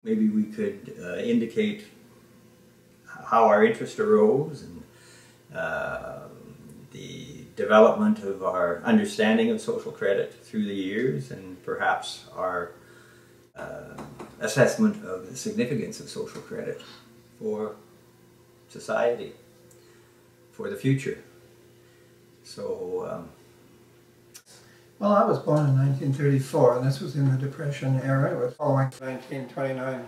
Maybe we could indicate how our interest arose and the development of our understanding of social credit through the years, and perhaps our assessment of the significance of social credit for society, for the future. So, well, I was born in 1934, and this was in the Depression era. It was following the 1929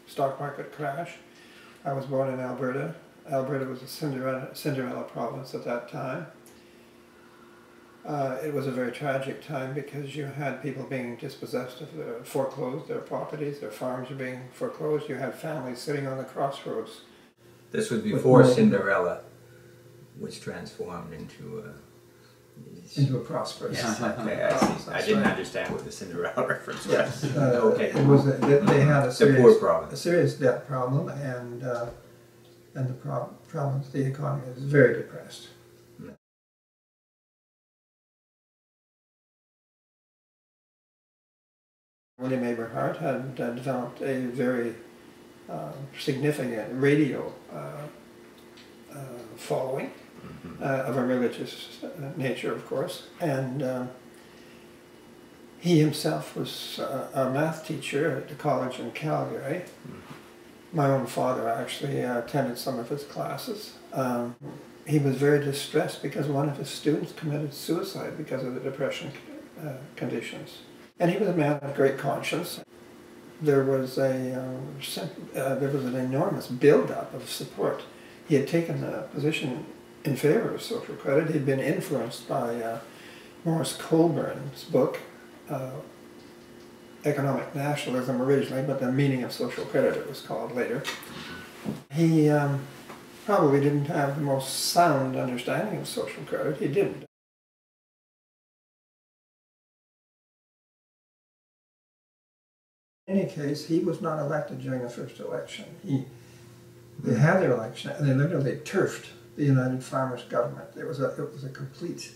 stock market crash. I was born in Alberta. Alberta was a Cinderella province at that time. It was a very tragic time because you had people being dispossessed of foreclosed their properties, their farms were being foreclosed. You had families sitting on the crossroads. This was before Cinderella was transformed into a prosperous. Yes, okay, I see. I didn't understand what the Cinderella reference was. Yes, okay. It was they had a serious debt problem, and the province, the economy is very depressed. William Eberhart had developed a very significant radio following of a religious nature, of course, and he himself was a math teacher at the college in Calgary. My own father actually attended some of his classes. He was very distressed because one of his students committed suicide because of the depression conditions. And he was a man of great conscience. There was an enormous build-up of support. He had taken a position in favor of social credit. He'd been influenced by Morris Colburn's book, Economic Nationalism originally, but the Meaning of Social Credit it was called later. He probably didn't have the most sound understanding of social credit. He didn't. In any case, he was not elected during the first election. They had their election, and they literally turfed the United Farmers government. It was a complete...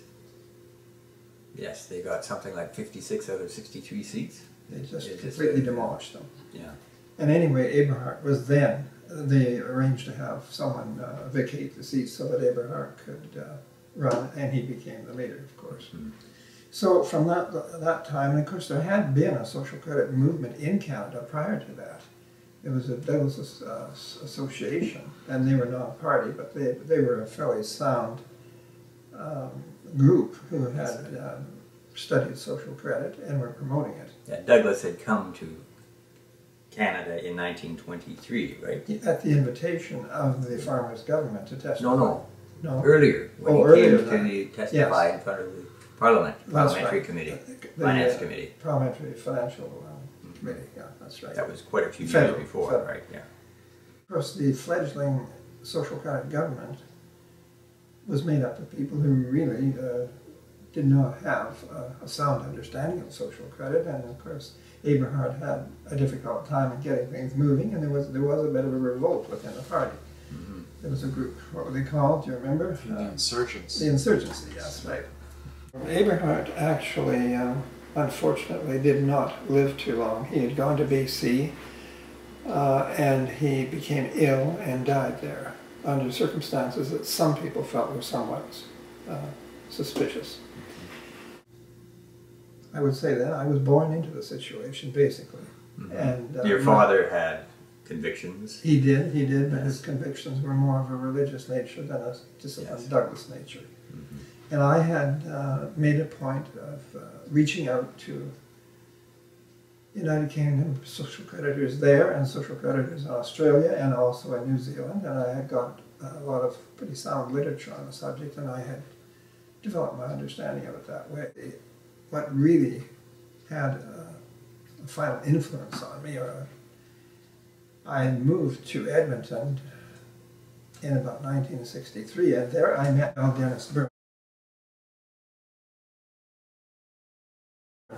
Yes, they got something like 56 out of 63 seats. They just completely demolished them. Yeah. And anyway, Eberhart was then, they arranged to have someone vacate the seat so that Eberhart could run, and he became the leader, of course. So from that time, and of course there had been a social credit movement in Canada prior to that. It was a Douglas Association, and they were not a party, but they were a fairly sound group who had studied social credit and were promoting it. Yeah, Douglas had come to Canada in 1923, right? At the invitation of the farmers' government to testify. No. Earlier, when he came to testify in front of the Parliamentary Committee, Finance Committee. Parliamentary Financial Committee, yeah, that's right. That was quite a few years before, right, yeah. Of course, the fledgling social credit government was made up of people who really did not have a sound understanding of social credit, and of course Eberhart had a difficult time in getting things moving, and there was a bit of a revolt within the party. There was a group, what were they called, do you remember? The Insurgents. The Insurgency, yes, right. Eberhart actually, unfortunately, did not live too long. He had gone to BC, and he became ill and died there under circumstances that some people felt were somewhat suspicious. I would say that I was born into the situation, basically. And your father had convictions? He did, but his convictions were more of a religious nature than a Douglas nature. And I had made a point of reaching out to United Kingdom social creditors there and social creditors in Australia and also in New Zealand, and I had got a lot of pretty sound literature on the subject, and I had developed my understanding of it that way. What really had a final influence on me, I moved to Edmonton in about 1963, and there I met Dennis Byrne.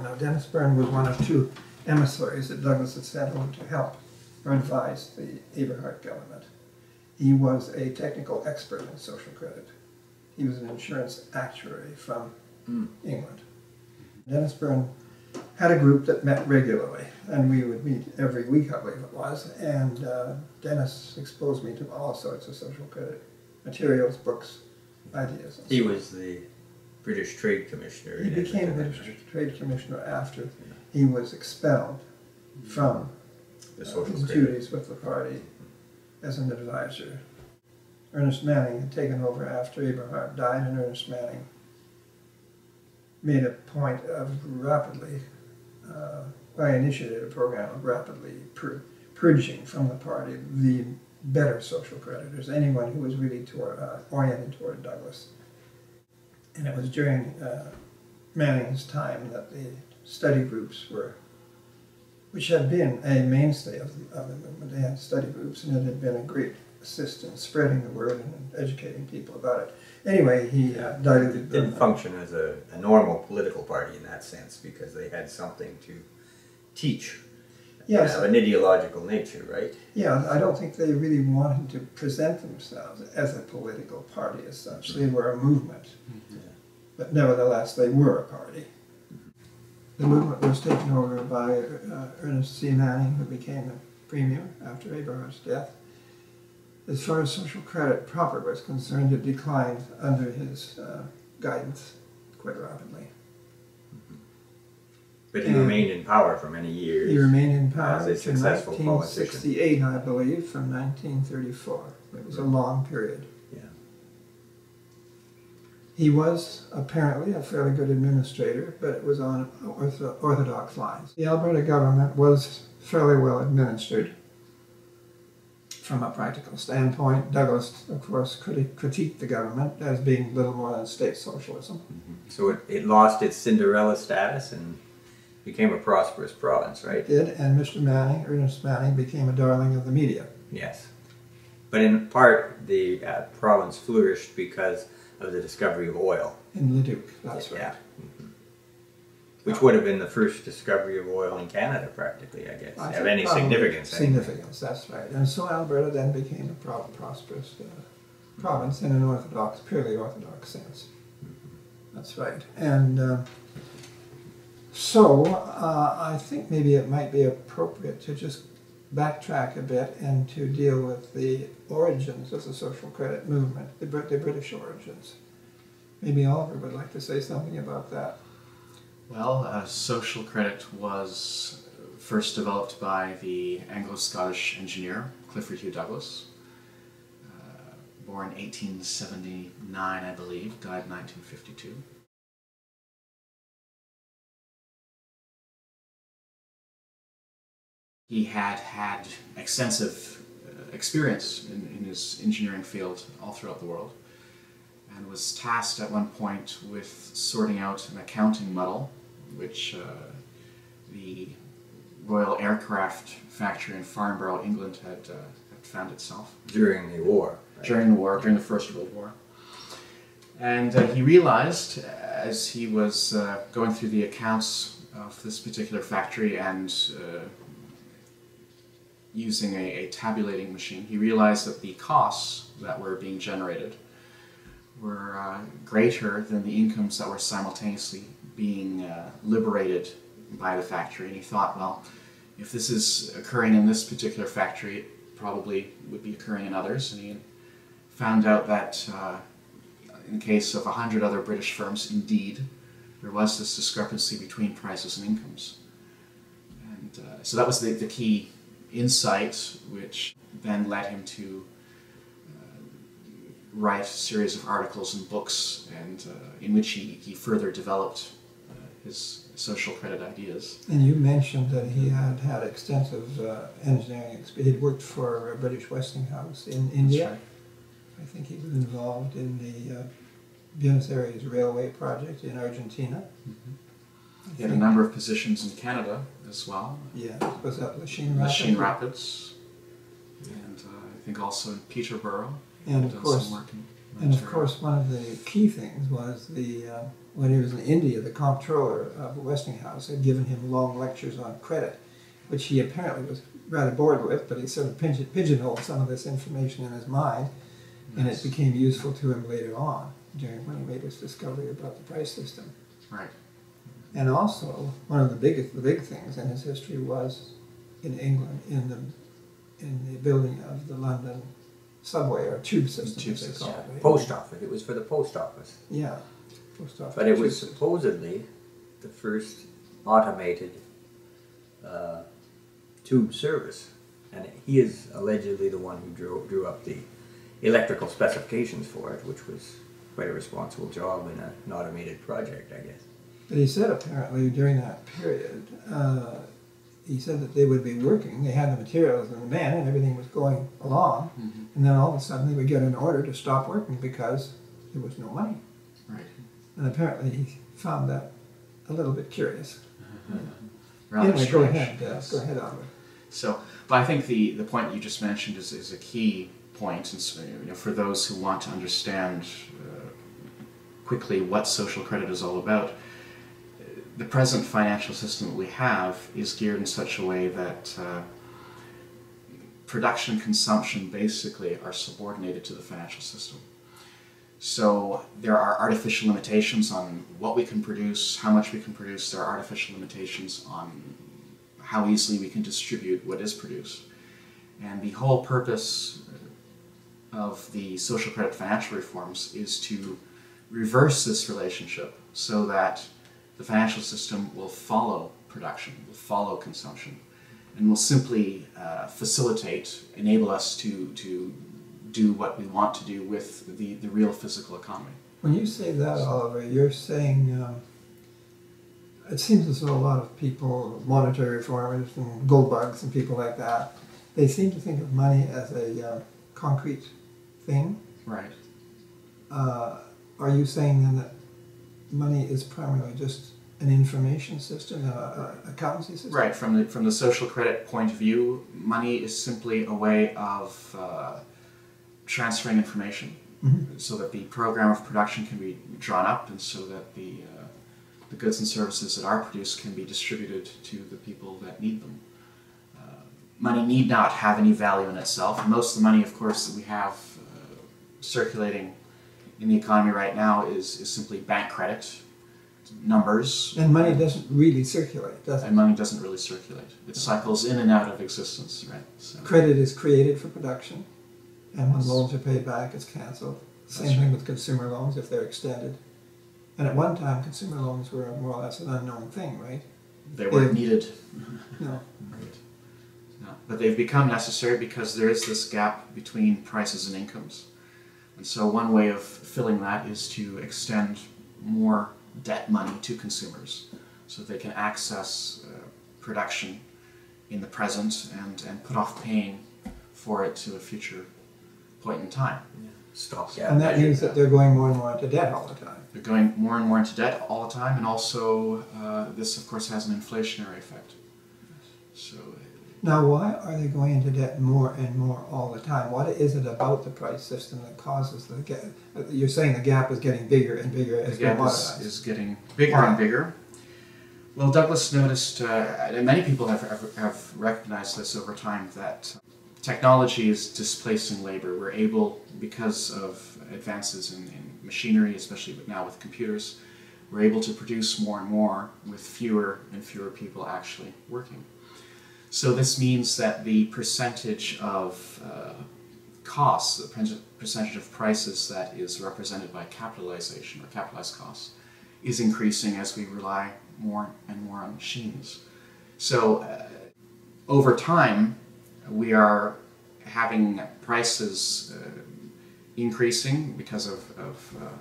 Now, Dennis Byrne was one of two emissaries that Douglas had sent over to help or advise the Eberhart government. He was a technical expert in social credit. He was an insurance actuary from England. Dennis Byrne had a group that met regularly, and we would meet every week, I believe it was, and Dennis exposed me to all sorts of social credit materials, books, ideas. He was the British Trade Commissioner. He became British Trade Commissioner after he was expelled from the social his credit duties with the party as an advisor. Ernest Manning had taken over after Eberhard died, and Ernest Manning made a point of rapidly, I initiated a program of rapidly purging from the party the better social creditors, anyone who was really oriented toward Douglas. And it was during Manning's time that the study groups were, which had been a mainstay of the movement. They had study groups, and it had been a great assist in spreading the word and educating people about it. Anyway, he diluted It didn't function as a normal political party in that sense, because they had something to teach. Yes. Of an ideological nature, right? Yeah, I don't think they really wanted to present themselves as a political party as such. They were a movement. Yeah. But nevertheless, they were a party. The movement was taken over by Ernest C. Manning, who became the premier after Eberhard's death. As far as social credit proper was concerned, it declined under his guidance quite rapidly. But he remained in power for many years. He remained in power as a successful until 1968, I believe, from 1934. It was a long period. Yeah. He was apparently a fairly good administrator, but it was on orthodox lines. The Alberta government was fairly well administered from a practical standpoint. Douglas, of course, critiqued the government as being little more than state socialism. Mm-hmm. So it lost its Cinderella status and became a prosperous province, right? It did, and Mr. Manning, Ernest Manning, became a darling of the media. Yes. But in part, the province flourished because of the discovery of oil. In Leduc, that's right. Yeah. Mm-hmm. Which would have been the first discovery of oil in Canada, practically, I guess, of any significance. Significance, that's right. And so Alberta then became a prosperous province in an orthodox, purely orthodox sense. That's right. And so I think maybe it might be appropriate to just backtrack a bit and to deal with the origins of the social credit movement, the British origins. Maybe Oliver would like to say something about that. Well, social credit was first developed by the Anglo-Scottish engineer Clifford Hugh Douglas, born 1879, I believe, died 1952. He had had extensive experience in his engineering field all throughout the world, and was tasked at one point with sorting out an accounting muddle which the Royal Aircraft Factory in Farnborough, England had found itself. During the war. Right? During the war, during the First World War. And he realized, as he was going through the accounts of this particular factory and using a tabulating machine, he realized that the costs that were being generated were greater than the incomes that were simultaneously being liberated by the factory. And he thought, well, if this is occurring in this particular factory, it probably would be occurring in others. And he found out that in the case of 100 other British firms, indeed, there was this discrepancy between prices and incomes. And so that was the key insight, which then led him to write a series of articles and books, and in which he further developed his social credit ideas. And you mentioned that he had had extensive engineering experience. He'd worked for British Westinghouse in India. That's right. I think he was involved in the Buenos Aires Railway project in Argentina. Mm-hmm. He had a number of positions in Canada as well. Yeah, was that Lachine Rapids? Lachine Rapids, and I think also in Peterborough. And of course, one of the key things was when he was in India, the comptroller of Westinghouse had given him long lectures on credit, which he apparently was rather bored with, but he sort of pigeonholed some of this information in his mind, and it became useful to him later on, when he made his discovery about the price system. Right. And also, one of the big things in his history was in England, in the building of the London subway or tube system, Tube as they system, call it. Right? Post office. It was for the post office. Yeah, post office. But it tube was system. supposedly the first automated tube service. And he is allegedly the one who drew up the electrical specifications for it, which was quite a responsible job in an automated project, I guess. But he said apparently during that period, he said that they would be working, they had the materials and the men and everything was going along, and then all of a sudden they would get an order to stop working because there was no money. Right. And apparently he found that a little bit curious. Rather Anyway, go strange. ahead, Yes. go ahead, Oliver. So, but I think the point you just mentioned is a key point, and so, you know, for those who want to understand quickly what social credit is all about. The present financial system that we have is geared in such a way that production and consumption basically are subordinated to the financial system. So there are artificial limitations on what we can produce, how much we can produce. There are artificial limitations on how easily we can distribute what is produced. And the whole purpose of the social credit financial reforms is to reverse this relationship so that the financial system will follow production, will follow consumption, and will simply facilitate, enable us to do what we want to do with the real physical economy. When you say that, Oliver, you're saying, it seems as though a lot of people, monetary reformers and gold bugs and people like that, they seem to think of money as a concrete thing. Right. Are you saying then that money is primarily just an information system, an accountancy system? Right. From the social credit point of view, money is simply a way of transferring information, so that the program of production can be drawn up, and so that the goods and services that are produced can be distributed to the people that need them. Money need not have any value in itself. Most of the money, of course, that we have circulating in the economy right now is simply bank credit, numbers. And money doesn't really circulate, does it? And money doesn't really circulate. It cycles in and out of existence, right? So, Credit is created for production, and when loans are paid back, it's canceled. Same thing with consumer loans if they're extended. And at one time, consumer loans were more or less an unknown thing, right? they weren't needed. No. Right. No. But they've become necessary because there is this gap between prices and incomes. And so one way of filling that is to extend more debt money to consumers so they can access production in the present and put off paying for it to a future point in time. Stopgap And that measure. means that they're going more and more into debt all the time. They're going more and more into debt all the time, and also this, of course, has an inflationary effect. So, Now, why are they going into debt more and more all the time? What is it about the price system that causes the gap? You're saying the gap is getting bigger and bigger as the gap modernized. is getting bigger and bigger. Well, Douglas noticed, and many people have recognized this over time, that technology is displacing labor. We're able, because of advances in machinery, especially now with computers, we're able to produce more and more with fewer and fewer people actually working. So this means that the percentage of costs, the percentage of prices that is represented by capitalization or capitalized costs is increasing as we rely more and more on machines. So over time, we are having prices increasing because of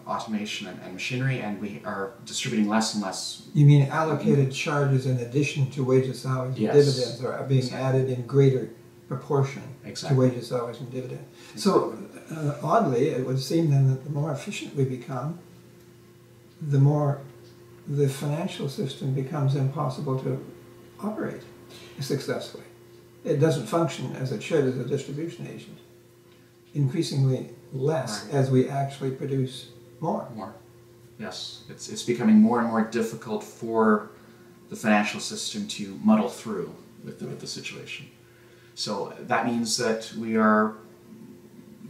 automation and machinery, and we are distributing less and less. You mean allocated charges in addition to wages, salaries, Yes. and dividends are being added in greater proportion Exactly. to wages, salaries, and dividends. So, oddly, it would seem then that the more efficient we become, the more the financial system becomes impossible to operate successfully. It doesn't function as it should as a distribution agent. Increasingly less Right. as we actually produce more. More. Yes, it's becoming more and more difficult for the financial system to muddle through with the situation. So that means that we are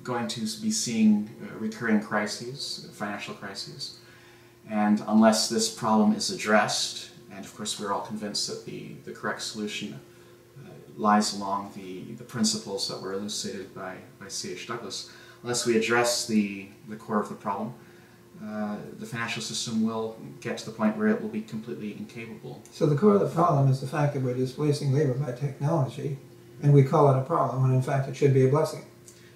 going to be seeing recurring crises, financial crises, And unless this problem is addressed, and of course we're all convinced that the correct solution lies along the principles that were elucidated by C.H. Douglas, unless we address the core of the problem, the financial system will get to the point where it will be completely incapable. So the core of the problem is the fact that we're displacing labor by technology, and we call it a problem when in fact it should be a blessing.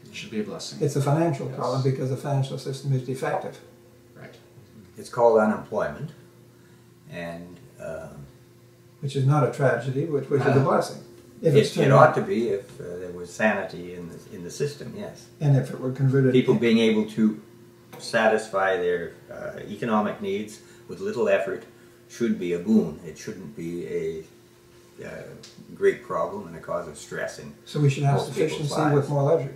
It should be a blessing. It's a financial problem because the financial system is defective. Right. It's called unemployment, and Which is not a tragedy, which is a blessing. If it's it ought to be if there was sanity in the system, yes. And if it were converted... People being able to satisfy their economic needs with little effort should be a boon. It shouldn't be a great problem and a cause of stress in So we should have most people's sufficiency lives. with more leisure.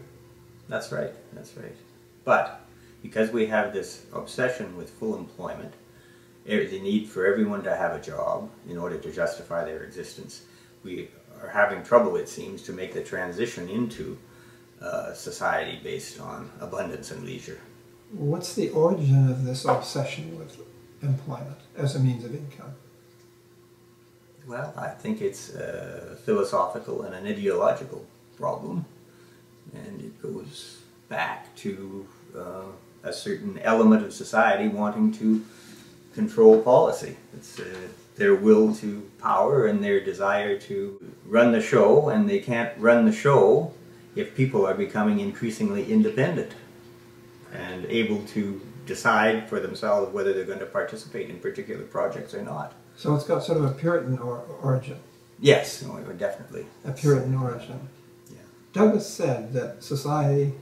That's right, that's right. But because we have this obsession with full employment, the need for everyone to have a job in order to justify their existence, we are having trouble, it seems, to make the transition into society based on abundance and leisure. What's the origin of this obsession with employment as a means of income? Well, I think it's a philosophical and an ideological problem, and it goes back to a certain element of society wanting to control policy. It's their will to power and their desire to run the show, and they can't run the show if people are becoming increasingly independent and able to decide for themselves whether they're going to participate in particular projects or not. So it's got sort of a Puritan origin. Yes, no, definitely. A Puritan origin. Yeah. Douglas said that society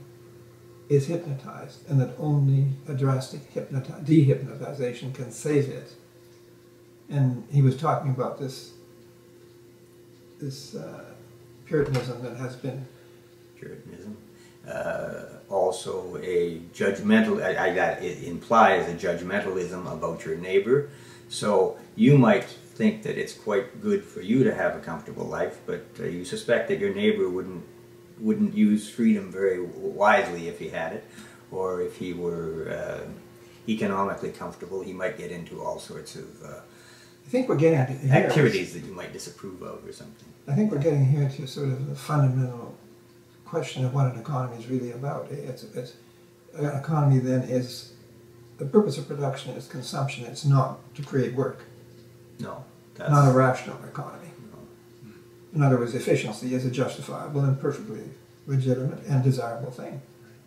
is hypnotized and that only a drastic dehypnotization can save it. And he was talking about this Puritanism that has been... Puritanism. Also a judgmental, that it implies a judgmentalism about your neighbor. So you might think that it's quite good for you to have a comfortable life, but you suspect that your neighbor wouldn't use freedom very wisely if he had it, or if he were economically comfortable, he might get into all sorts of I think we're getting here, activities that you might disapprove of or something. I think we're getting here to sort of the fundamental question of what an economy is really about. An economy then is, the purpose of production is consumption. It's not to create work. No. Not a rational economy. No. In other words, efficiency is a justifiable and perfectly legitimate and desirable thing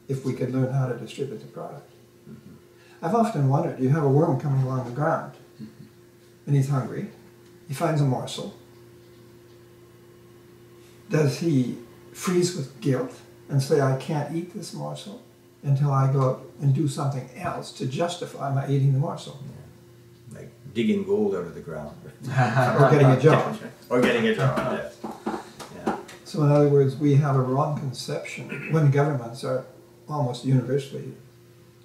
if we could learn how to distribute the product. Mm-hmm. I've often wondered, you have a worm coming along the ground and he's hungry, he finds a morsel. Does he freeze with guilt and say, I can't eat this morsel until I go out and do something else to justify my eating the morsel? Yeah. Like digging gold out of the ground. Or getting a job. Or getting a job, yes. Yeah. So in other words, we have a wrong conception when governments are almost universally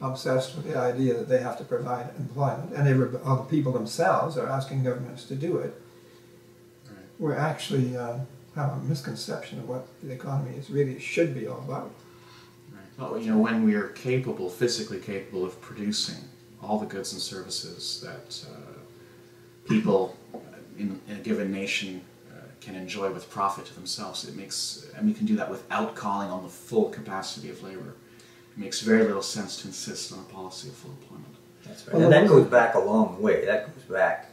obsessed with the idea that they have to provide employment, and other people themselves are asking governments to do it. Right. We're actually have a misconception of what the economy should be all about. Right. Well, you know, when we are capable, physically capable of producing all the goods and services that people in a given nation can enjoy with profit to themselves, it makes, and we can do that without calling on the full capacity of labor. It makes very little sense to insist on a policy of full employment. That's right. And that goes back a long way. That goes back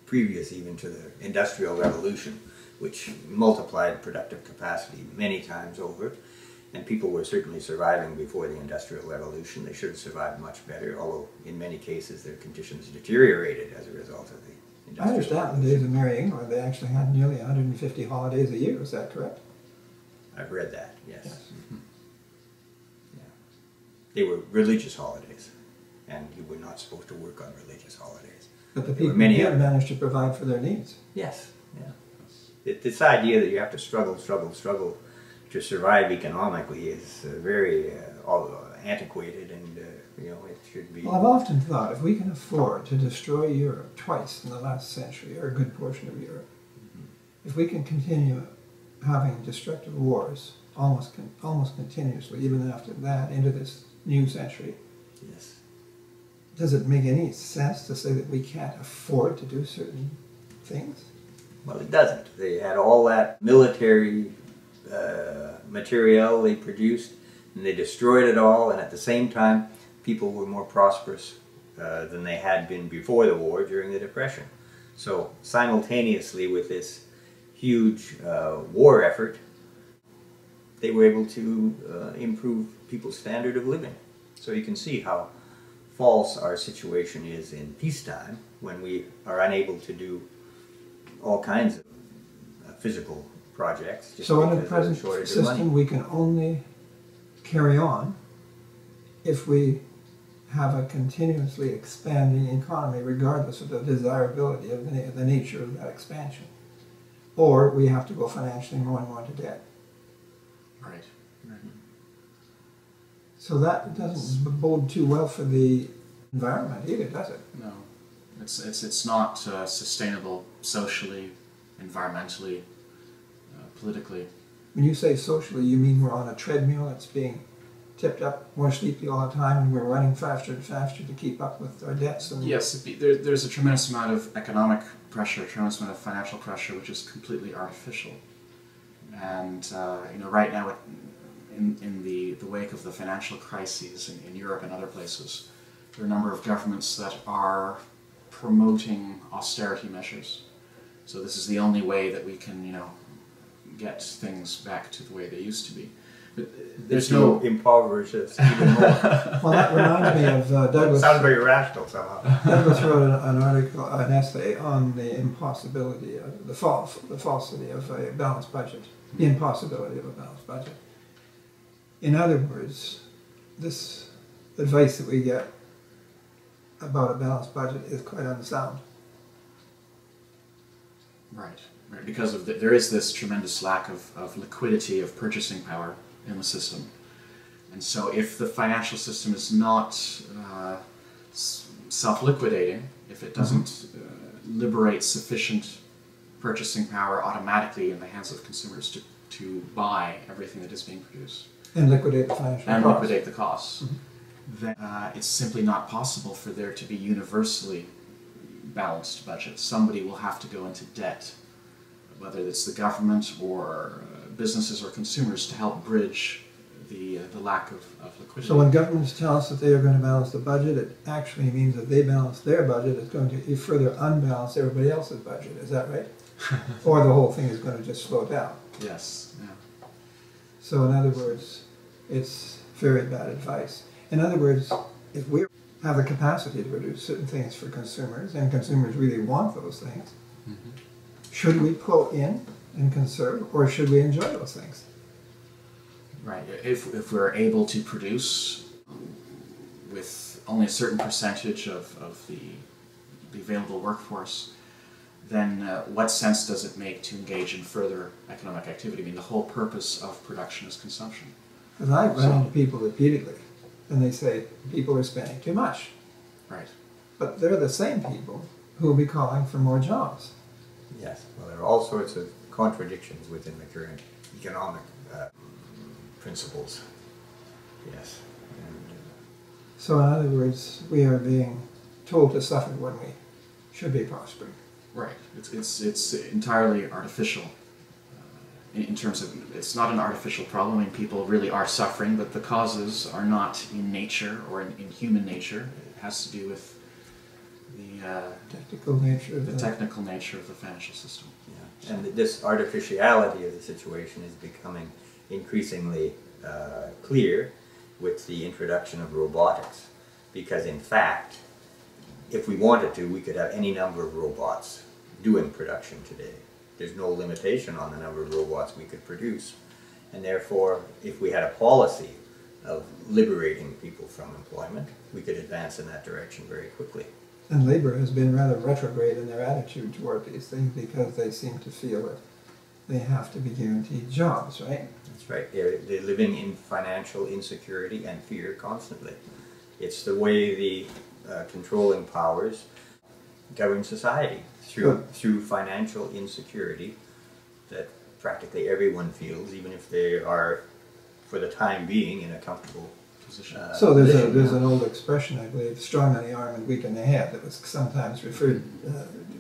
previous even to the Industrial Revolution, which multiplied productive capacity many times over. And people were certainly surviving before the Industrial Revolution. They should have survived much better, although in many cases their conditions deteriorated as a result of the Industrial I understand in the days of Mary England they actually had nearly 150 holidays a year, is that correct? I've read that, yes. Yes. Yeah. They were religious holidays, and you were not supposed to work on religious holidays. But the There were people many did others. manage to provide for their needs. Yes, yeah. This idea that you have to struggle to survive economically is very antiquated, and you know, it should be. Well, I've often thought if we can afford to destroy Europe twice in the last century, or a good portion of Europe, if we can continue having destructive wars almost continuously, even after that, into this new century, Yes. does it make any sense to say that we can't afford to do certain things? Well, it doesn't. They had all that military material they produced, and they destroyed it all, and at the same time, people were more prosperous than they had been before the war during the Depression. So simultaneously with this huge war effort, they were able to improve people's standard of living. So you can see how false our situation is in peacetime when we are unable to do all kinds of physical projects. Just So under the because of present shortage of money. system, we can only carry on if we have a continuously expanding economy, regardless of the desirability of the nature of that expansion. Or we have to go financially more and more into debt. Right. So that doesn't bode too well for the environment either, does it? No, it's not sustainable socially, environmentally, politically. When you say socially, you mean we're on a treadmill that's being tipped up more steeply all the time, and we're running faster and faster to keep up with our debts. And Yes, there's a tremendous amount of economic pressure, a tremendous amount of financial pressure, which is completely artificial. And right now, in the wake of the financial crises in Europe and other places, there are a number of governments that are promoting austerity measures. So this is the only way that we can, get things back to the way they used to be. But there's no impoverish us even more. well, that reminds me of Douglas. Sounds very rational somehow. Douglas wrote an article, an essay on the impossibility of the falsity of a balanced budget, the impossibility of a balanced budget. In other words, this advice that we get about a balanced budget is quite unsound. Right. Because of there is this tremendous lack of liquidity, of purchasing power in the system. And so if the financial system is not self-liquidating, if it doesn't liberate sufficient purchasing power automatically in the hands of consumers to buy everything that is being produced, And liquidate the financial and costs. liquidate the costs, then it's simply not possible for there to be universally balanced budget. Somebody will have to go into debt, whether it's the government or businesses or consumers, to help bridge the lack of liquidity. So when governments tell us that they are going to balance the budget, it actually means that they balance their budget. It's going to further unbalance everybody else's budget. Is that right? Or the whole thing is going to just slow down. Yes. Yeah. So in other words, it's very bad advice. In other words, if we have the capacity to produce certain things for consumers, and consumers really want those things, should we pull in and conserve, or should we enjoy those things? Right. If we're able to produce with only a certain percentage of the available workforce, then what sense does it make to engage in further economic activity? I mean, the whole purpose of production is consumption. Because I run into people repeatedly, and they say people are spending too much. Right. But they're the same people who will be calling for more jobs. Yes, well, there are all sorts of contradictions within the current economic principles. Yes. And, So in other words, we are being told to suffer when we should be prospering. Right. It's entirely artificial. In terms of, it's not an artificial problem. I mean, people really are suffering, but the causes are not in nature or in human nature. It has to do with the Technical nature of the technical nature of the financial system. yeah. And this artificiality of the situation is becoming increasingly clear with the introduction of robotics. Because in fact, if we wanted to, we could have any number of robots doing production today. There's no limitation on the number of robots we could produce. And therefore, if we had a policy of liberating people from employment, we could advance in that direction very quickly. And labor has been rather retrograde in their attitude toward these things because they seem to feel that they have to be guaranteed jobs, right? That's right. They're living in financial insecurity and fear constantly. It's the way the controlling powers govern society, through financial insecurity that practically everyone feels, even if they are, for the time being, in a comfortable position. So there's living, an old expression, I believe, strong in the arm and weak in the head, that was sometimes referred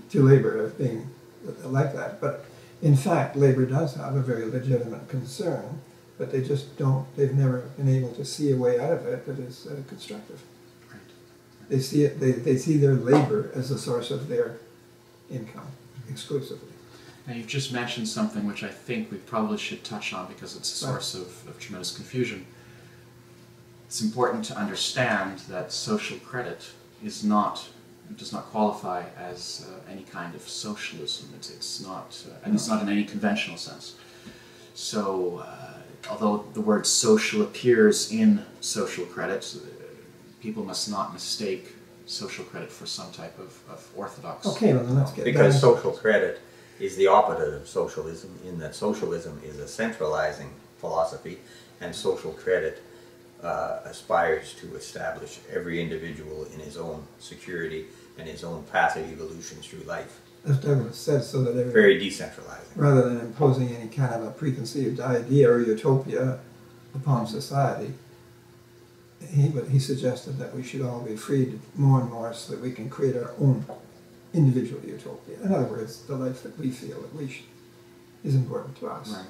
to labor as being like that. But in fact, labor does have a very legitimate concern, but they just don't, they've never been able to see a way out of it that is constructive. Right. They see it, they see their labor as the source of their income exclusively. Now, you've just mentioned something which I think we probably should touch on because it's a source of tremendous confusion. It's important to understand that social credit does not qualify as any kind of socialism. It's not, and it's not in any conventional sense. So, although the word social appears in social credit, people must not mistake social credit for some type of orthodox. Okay, well then let's get because down. social credit is the opposite of socialism, in that socialism is a centralizing philosophy, and social credit aspires to establish every individual in his own security and his own passive evolution through life. As Douglas said, so that every, Very decentralizing. rather than imposing any kind of a preconceived idea or utopia upon society, he suggested that we should all be freed more and more so that we can create our own individual utopia. In other words, the life that we feel that is important to us. Right.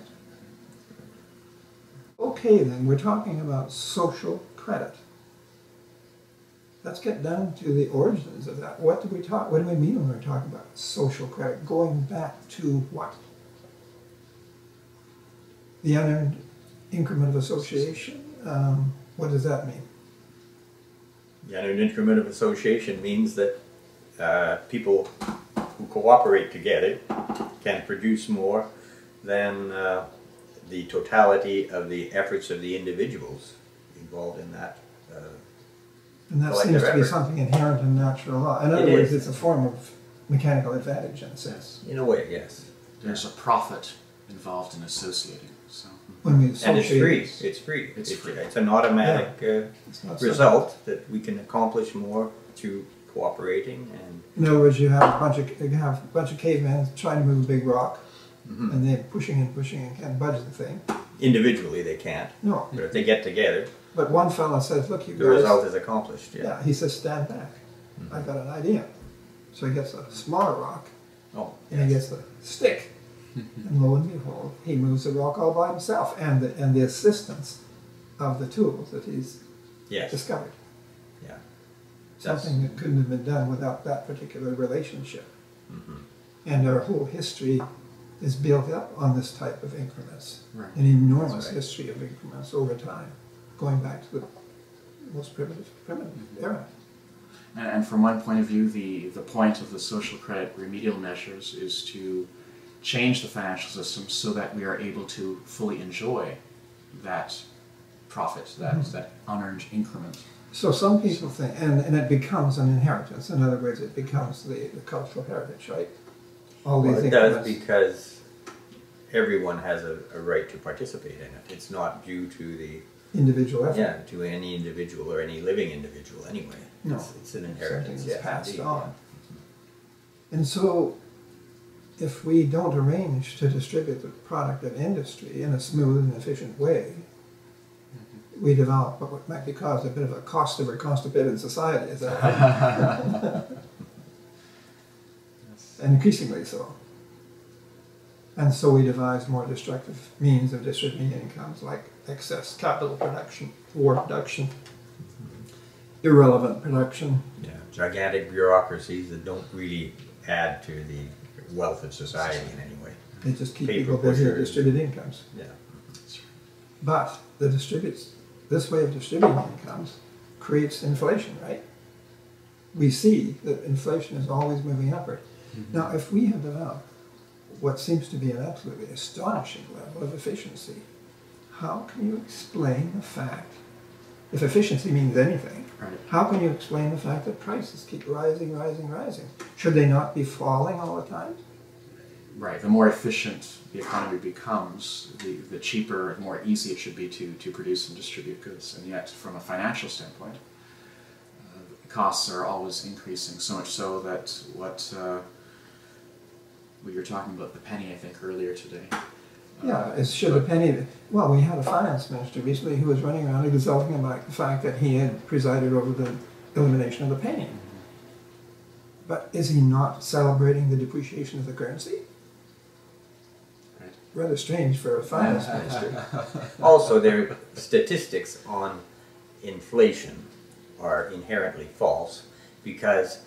Okay, then, we're talking about social credit. Let's get down to the origins of that. What do we mean when we're talking about social credit? Going back to what? The unearned increment of association? What does that mean? The unearned increment of association means that people who cooperate together can produce more than the totality of the efforts of the individuals involved in that. And that Collective seems to be effort. something inherent in natural law. In other It words, is. it's a form of mechanical advantage in a sense. In a way, yes. There's a profit involved in associating. So When we And it's associate, free. It's free. It's free. It's an automatic it's not result that we can accomplish more through cooperating and In other words, you have a bunch of cavemen trying to move a big rock, and they're pushing and can't budge the thing. individually they can't. No, But if they get together, but one fella says, "Look, you the guys." result is accomplished. Yeah. Yeah, he says, "Stand back. I've got an idea." So he gets a smaller rock, Oh, and he yes. gets a stick, and lo and behold, he moves the rock all by himself, and the assistance of the tools that he's Yes. discovered. Yeah. That's- Something that couldn't have been done without that particular relationship. Mhm. And our whole history is built up on this type of increments. Right. An enormous That's right. history of increments over time, going back to the most primitive era. And from one point of view, the point of the social credit remedial measures is to change the financial system so that we are able to fully enjoy that profit, that unearned increment. So some people think, and it becomes an inheritance. In other words, it becomes the cultural heritage, right? All these Well, it does increments. because everyone has a right to participate in it. It's not due to the Individual effort. to any individual or any living individual anyway. No. It's an Something inheritance. that's Yes, passed indeed, on. And so, if we don't arrange to distribute the product of industry in a smooth and efficient way, we develop what might be called a bit of a cost over constipated society. Is that right? And increasingly so. And so we devise more destructive means of distributing incomes, like excess capital production, war production, irrelevant production. Yeah, gigantic bureaucracies that don't really add to the wealth of society in any way. They just keep Paper people busy and pushers. distribute incomes. Yeah. But this way of distributing incomes creates inflation, right? We see that inflation is always moving upward. Now, if we have developed what seems to be an absolutely astonishing level of efficiency, how can you explain the fact, if efficiency means anything, Right. how can you explain the fact that prices keep rising? Should they not be falling all the time? Right. The more efficient the economy becomes, the cheaper and more easy it should be to produce and distribute goods. And yet, from a financial standpoint, costs are always increasing, so much so that what we were talking about, the penny, I think, earlier today, Yeah, it should the penny. Well, we had a finance minister recently who was running around exulting about the fact that he had presided over the elimination of the penny. But is he not celebrating the depreciation of the currency? Right. Rather strange for a finance minister. Also, their statistics on inflation are inherently false because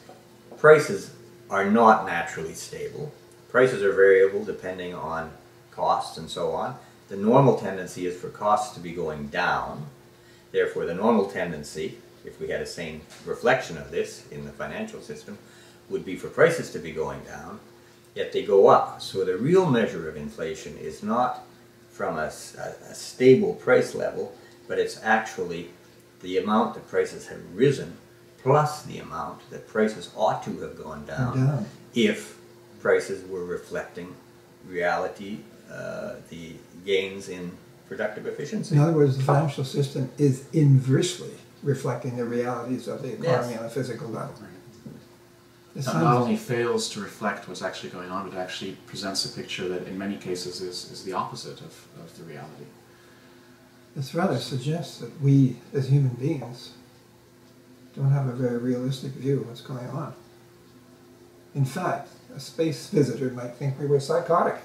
prices are not naturally stable. Prices are variable depending on costs and so on. The normal tendency is for costs to be going down. Therefore, the normal tendency, if we had a sane reflection of this in the financial system, would be for prices to be going down, yet they go up. So the real measure of inflation is not from a stable price level, but it's actually the amount that prices have risen plus the amount that prices ought to have gone down if prices were reflecting reality, the gains in productive efficiency. In other words, the financial system is inversely reflecting the realities of the economy on a physical level. It not only fails to reflect what's actually going on, but actually presents a picture that in many cases is the opposite of the reality. This rather suggests that we, as human beings, don't have a very realistic view of what's going on. In fact, a space visitor might think we were psychotic.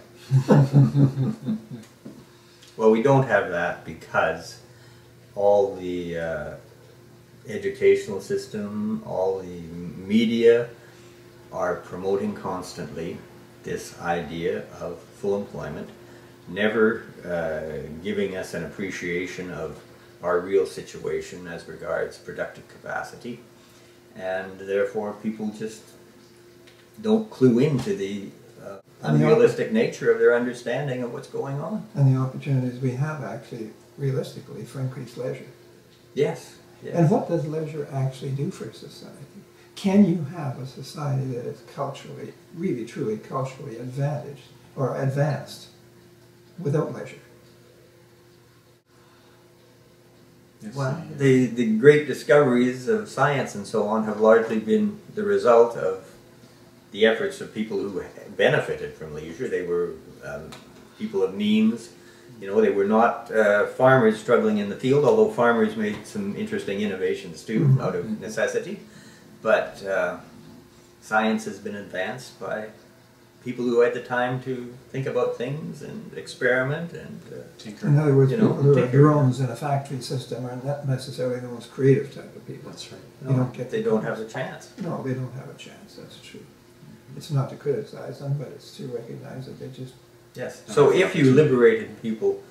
Well, we don't have that because all the educational system, all the media are promoting constantly this idea of full employment, never giving us an appreciation of our real situation as regards productive capacity, and therefore people just don't clue into the unrealistic nature of their understanding of what's going on. And the opportunities we have actually, realistically, for increased leisure. Yes. Yes. And what does leisure actually do for society? Can you have a society that is culturally, really truly culturally advantaged or advanced without leisure? Yes, Well, the great discoveries of science and so on have largely been the result of the efforts of people who benefited from leisure. They were people of means. You know, they were not farmers struggling in the field, although farmers made some interesting innovations too out of necessity. But science has been advanced by people who had the time to think about things and experiment and tinker. In other words, You know, people who are tinker. drones in a factory system are not necessarily the most creative type of people. That's right. You don't get they don't have a chance. No, they don't have a chance, that's true. It's not to criticize them, but it's to recognize that they just... Yes. So if you liberated people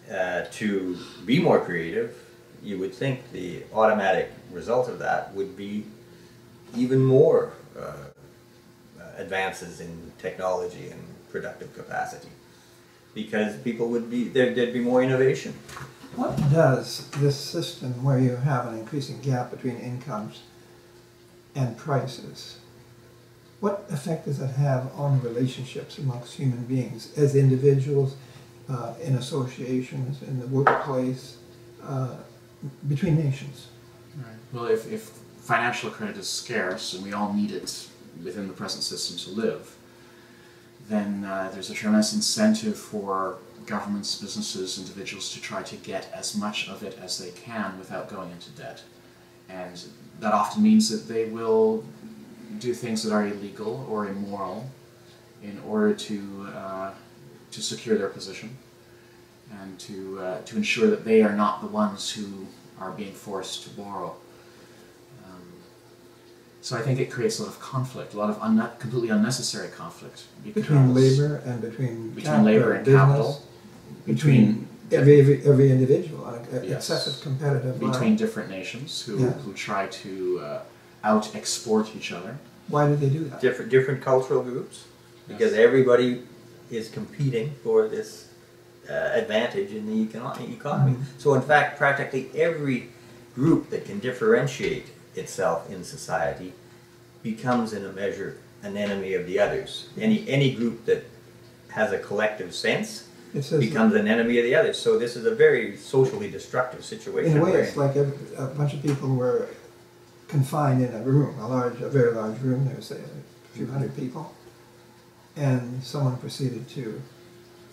to be more creative, you would think the automatic result of that would be even more advances in technology and productive capacity, because people would be there'd be more innovation. What does this system where you have an increasing gap between incomes and prices, what effect does it have on relationships amongst human beings as individuals, in associations, in the workplace, between nations? Right. Well, if financial credit is scarce and we all need it within the present system to live, then there's a tremendous incentive for governments, businesses, individuals to try to get as much of it as they can without going into debt. And that often means that they will do things that are illegal or immoral in order to secure their position and to ensure that they are not the ones who are being forced to borrow. So I think it creates a lot of conflict, a lot of completely unnecessary conflict. Between labor and between labor and business, capital, between every individual, Yes. excessive competitive between different nations who try to out-export each other. Why do they do that? Different cultural groups, because Yes. everybody is competing for this advantage in the economy. So in fact, practically every group that can differentiate itself in society becomes in a measure an enemy of the others. Any group that has a collective sense becomes an enemy of the others. So this is a very socially destructive situation. In a way, it's like a bunch of people were confined in a room, a very large room. There was, say, a few hundred people, and someone proceeded to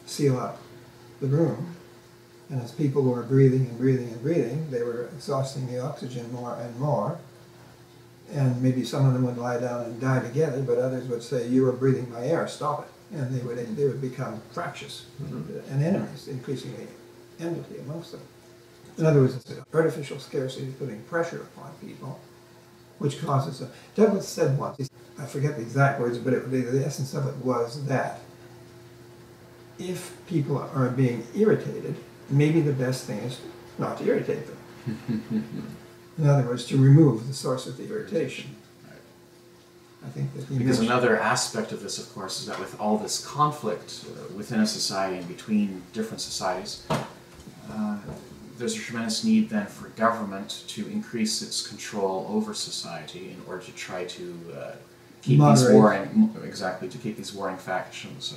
seal up the room. And as people were breathing and breathing and breathing, they were exhausting the oxygen more and more. And maybe some of them would lie down and die together, but others would say, "You are breathing my air, stop it." And they would become fractious and enemies, increasingly enmity amongst them. In other words, it's artificial scarcity putting pressure upon people, which causes a... Douglas said once, I forget the exact words, but the essence of it was that if people are being irritated, maybe the best thing is not to irritate them. In other words, to remove the source of the irritation. I think that because another aspect of this, of course, is that with all this conflict within a society and between different societies, there's a tremendous need then for government to increase its control over society in order to try to keep these warring factions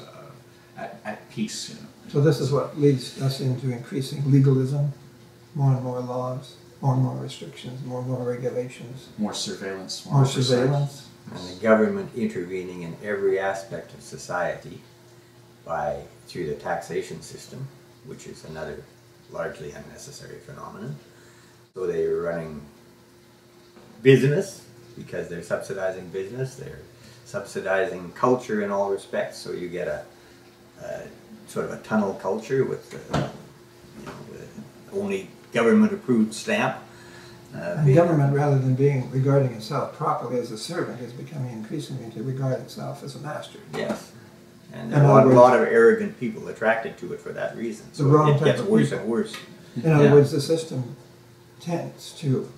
at peace. You know. So this is what leads us into increasing legalism, more and more laws, more and more restrictions, more and more regulations, more surveillance, more surveillance, and the government intervening in every aspect of society through the taxation system, which is another largely unnecessary phenomenon. So they're running business because they're subsidizing business. They're subsidizing culture in all respects. So you get a sort of a tunnel culture with the only government-approved stamp. And government, rather than regarding itself properly as a servant, is becoming increasingly to regard itself as a master. Yes. And there are a lot of arrogant people attracted to it for that reason. So it gets worse and worse. In other words, the system tends to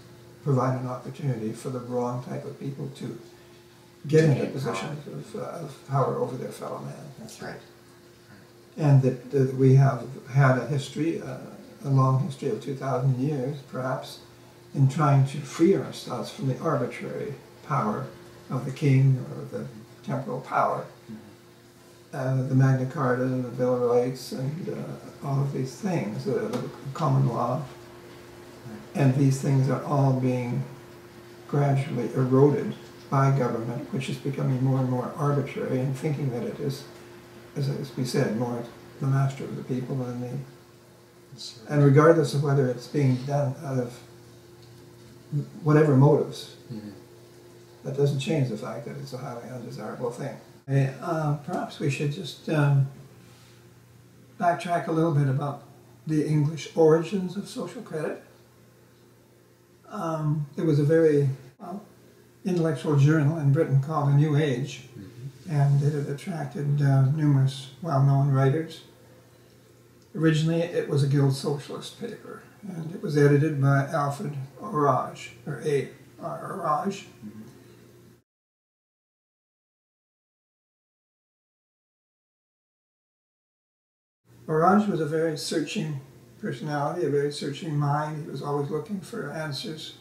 provide an opportunity for the wrong type of people to get into positions of power over their fellow man. That's right. And that we have had a history, a long history of 2,000 years, perhaps, in trying to free ourselves from the arbitrary power of the king or the temporal power. The Magna Carta, the Bill of Rights, and all of these things, the common law. And these things are all being gradually eroded by government, which is becoming more and more arbitrary and thinking that it is, as we said, more the master of the people than the... And regardless of whether it's being done out of whatever motives, that doesn't change the fact that it's a highly undesirable thing. Perhaps we should just backtrack a little bit about the English origins of social credit. There was a very intellectual journal in Britain called A New Age, and it had attracted numerous well-known writers. Originally, it was a Guild Socialist paper, and it was edited by Alfred Orage, or A. Orage. Orage was a very searching personality, a very searching mind. He was always looking for answers.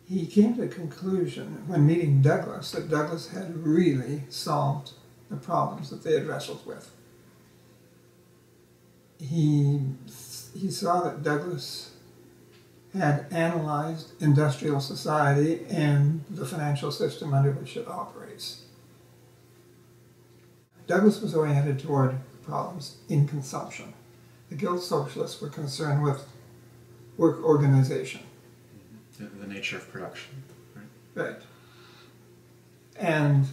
He came to the conclusion, when meeting Douglas, that Douglas had really solved the problems that they had wrestled with. He saw that Douglas had analyzed industrial society and the financial system under which it operates. Douglas was oriented toward problems in consumption. The Guild Socialists were concerned with work organization. The nature of production. Right. And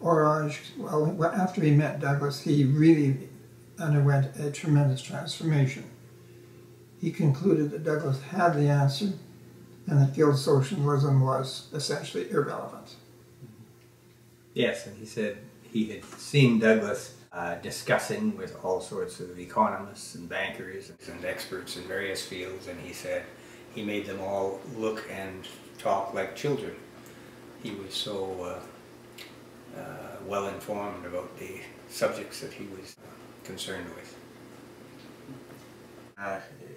Orage, well, after he met Douglas, he really underwent a tremendous transformation. He concluded that Douglas had the answer and that Guild Socialism was essentially irrelevant. Yes, and he said he had seen Douglas discussing with all sorts of economists and bankers and experts in various fields, and he said he made them all look and talk like children. He was so well informed about the subjects that he was concerned with.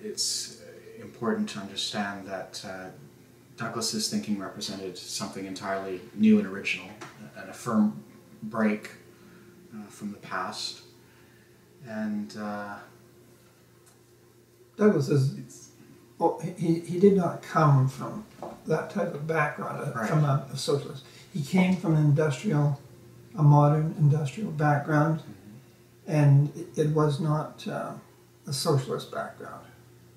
It's important to understand that Douglas's thinking represented something entirely new and original, and a firm break from the past. And Douglas is, well, he did not come from that type of background, right. from a socialist. He came from a modern industrial background, and it was not a socialist background.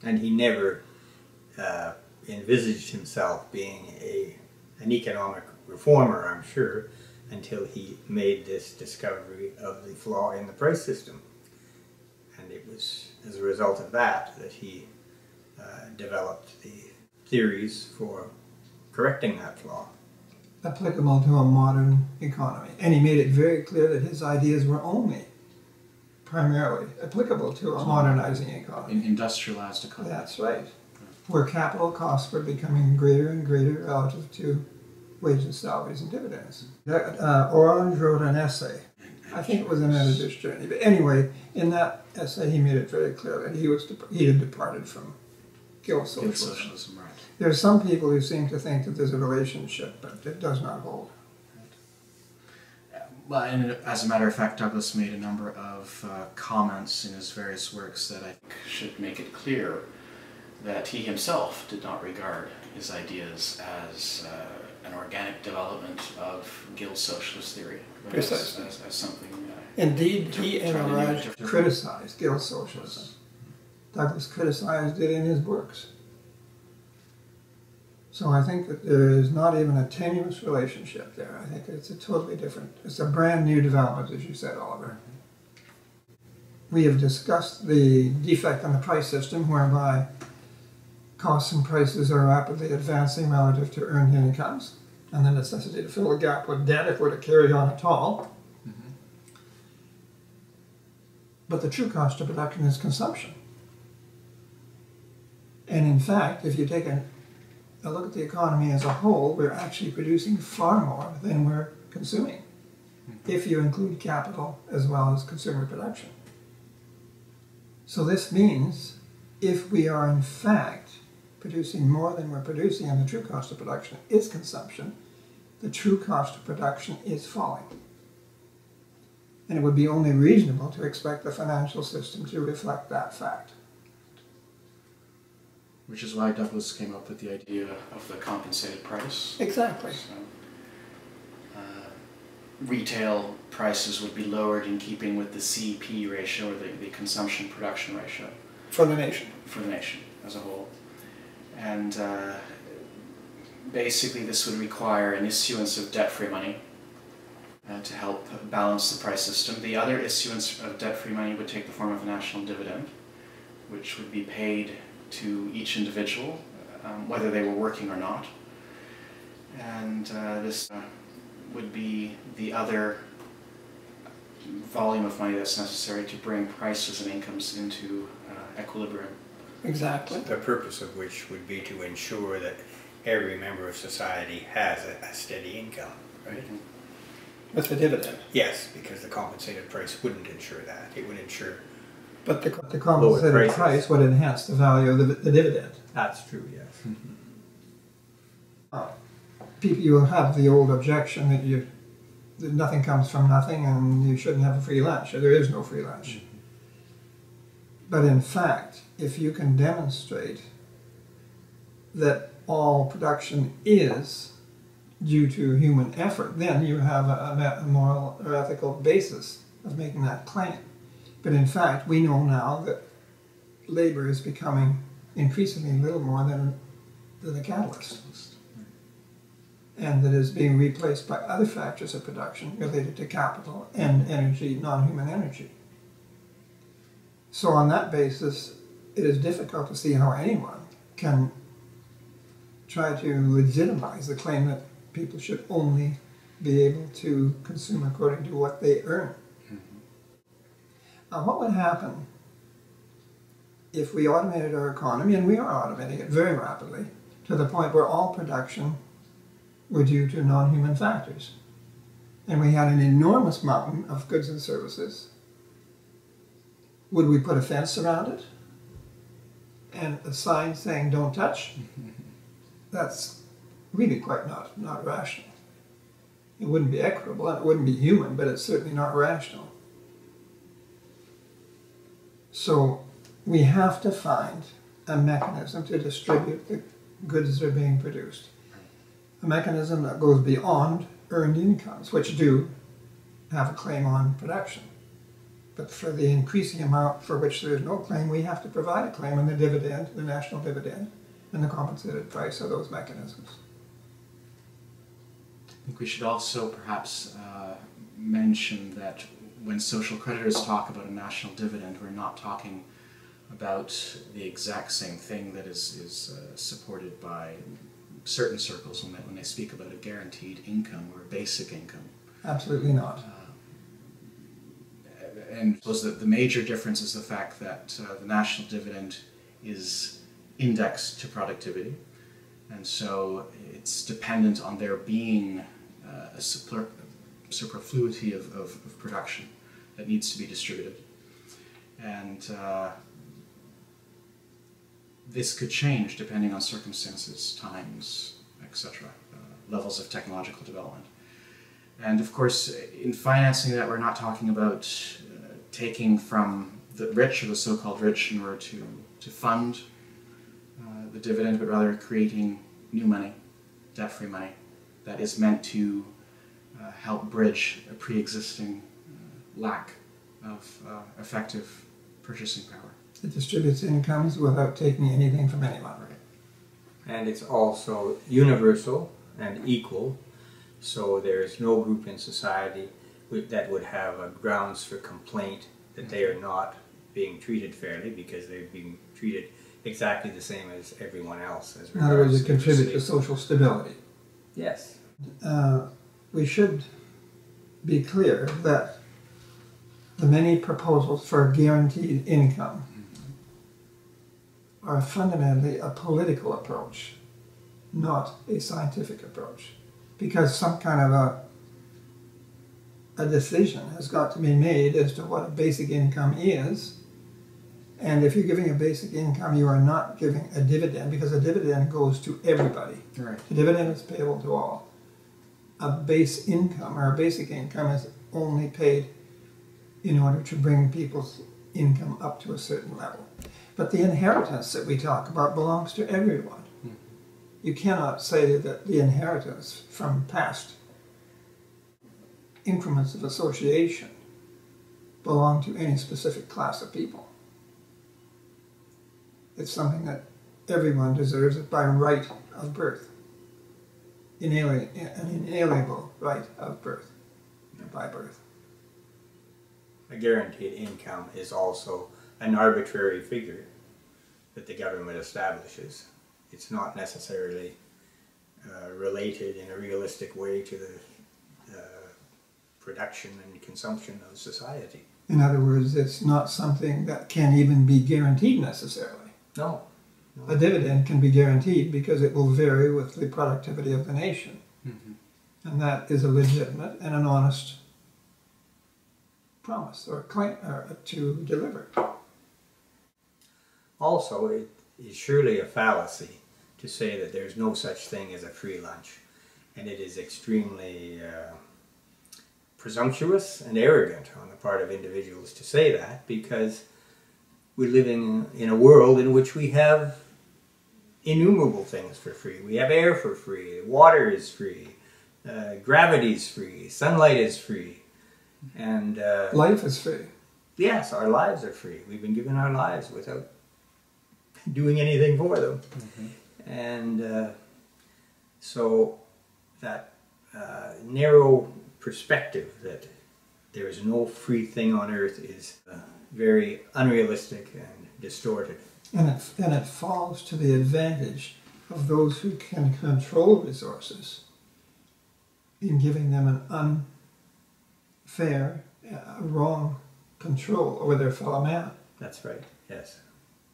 And he never envisaged himself being an economic reformer, I'm sure, until he made this discovery of the flaw in the price system. And it was as a result of that that he developed the theories for correcting that flaw. Applicable to a modern economy. And he made it very clear that his ideas were only primarily applicable to a modernizing economy. In industrialized economy. That's right. Where capital costs were becoming greater and greater relative to wages, salaries, and dividends. Orange wrote an essay. I think it was an editor's journey. But anyway, in that essay, he made it very clear that he had departed from guild socialism. Guild socialism, right. There are some people who seem to think that there's a relationship, but it does not hold. Well, and as a matter of fact, Douglas made a number of comments in his various works that I think should make it clear that he himself did not regard his ideas as an organic development of guild socialist theory, but Precisely. as something... Indeed, he and trying to Raj do different. criticized guild socialism. Douglas criticized it in his works. So I think that there is not even a tenuous relationship there. I think it's a totally different, it's a brand new development, as you said, Oliver. We have discussed the defect in the price system whereby costs and prices are rapidly advancing relative to earned incomes, and the necessity to fill the gap with debt if we're to carry on at all. But the true cost of production is consumption. And in fact, if you take a look at the economy as a whole, we're actually producing far more than we're consuming, if you include capital as well as consumer production. So this means if we are in fact producing more than we're producing, and the true cost of production is consumption, the true cost of production is falling. And it would be only reasonable to expect the financial system to reflect that fact. Which is why Douglas came up with the idea of the compensated price. Exactly. So, retail prices would be lowered in keeping with the CP ratio, or the consumption-production ratio. For the nation. For the nation as a whole. And basically this would require an issuance of debt-free money to help balance the price system. The other issuance of debt-free money would take the form of a national dividend, which would be paid to each individual, whether they were working or not. And this would be the other volume of money that's necessary to bring prices and incomes into equilibrium. Exactly. The purpose of which would be to ensure that every member of society has a steady income, right? With the dividend. Yes, because the compensated price wouldn't ensure that. It would ensure... But the compensated price would enhance the value of the dividend. That's true, yes. People, you will have the old objection that nothing comes from nothing and you shouldn't have a free lunch, or there is no free lunch. But in fact, if you can demonstrate that all production is due to human effort, then you have a moral or ethical basis of making that claim. But in fact, we know now that labor is becoming increasingly little more than a catalyst, and that is being replaced by other factors of production related to capital and energy, non-human energy. So on that basis, it is difficult to see how anyone can try to legitimize the claim that people should only be able to consume according to what they earn. Now, what would happen if we automated our economy, and we are automating it very rapidly, to the point where all production were due to non-human factors, and we had an enormous mountain of goods and services? Would we put a fence around it and a sign saying "Don't touch"? That's really quite not rational. It wouldn't be equitable, and it wouldn't be human, but it's certainly not rational. So we have to find a mechanism to distribute the goods that are being produced. A mechanism that goes beyond earned incomes, which do have a claim on production. But for the increasing amount for which there is no claim, we have to provide a claim on the dividend, the national dividend, and the compensated price of those mechanisms. I think we should also perhaps mention that when social creditors talk about a national dividend, we're not talking about the exact same thing that is supported by certain circles when they speak about a guaranteed income or a basic income. Absolutely not. And I suppose that the major difference is the fact that the national dividend is indexed to productivity, and so it's dependent on there being a superfluity of production that needs to be distributed. And this could change depending on circumstances, times, etc., levels of technological development. And of course, in financing that, we're not talking about taking from the rich or the so-called rich in order to fund the dividend, but rather creating new money, debt-free money, that is meant to help bridge a pre-existing lack of effective purchasing power. It distributes incomes without taking anything from anyone. Right. And it's also universal and equal, so there's no group in society that would have grounds for complaint that they are not being treated fairly, because they're being treated exactly the same as everyone else. In other words, it contributes to social stability. Yes. We should be clear that the many proposals for guaranteed income are fundamentally a political approach, not a scientific approach, because some kind of a decision has got to be made as to what a basic income is. And if you're giving a basic income, you are not giving a dividend, because a dividend goes to everybody. Right. The dividend is payable to all. A base income or a basic income is only paid in order to bring people's income up to a certain level. But the inheritance that we talk about belongs to everyone. You cannot say that the inheritance from past increments of association belong to any specific class of people. It's something that everyone deserves by right of birth. An inalienable right of birth, by birth. A guaranteed income is also an arbitrary figure that the government establishes. It's not necessarily related in a realistic way to the production and consumption of society. In other words, it's not something that can even be guaranteed necessarily. No. A dividend can be guaranteed because it will vary with the productivity of the nation. Mm-hmm. And that is a legitimate and an honest promise or claim to deliver. Also, it is surely a fallacy to say that there's no such thing as a free lunch. And it is extremely presumptuous and arrogant on the part of individuals to say that, because we're living in a world in which we have innumerable things for free. We have air for free, water is free, gravity is free, sunlight is free, and life is free. Yes, our lives are free. We've been given our lives without doing anything for them. Mm-hmm. And so that narrow perspective that there is no free thing on earth is very unrealistic and distorted. And it falls to the advantage of those who can control resources in giving them an unfair, wrong control over their fellow man. That's right, yes.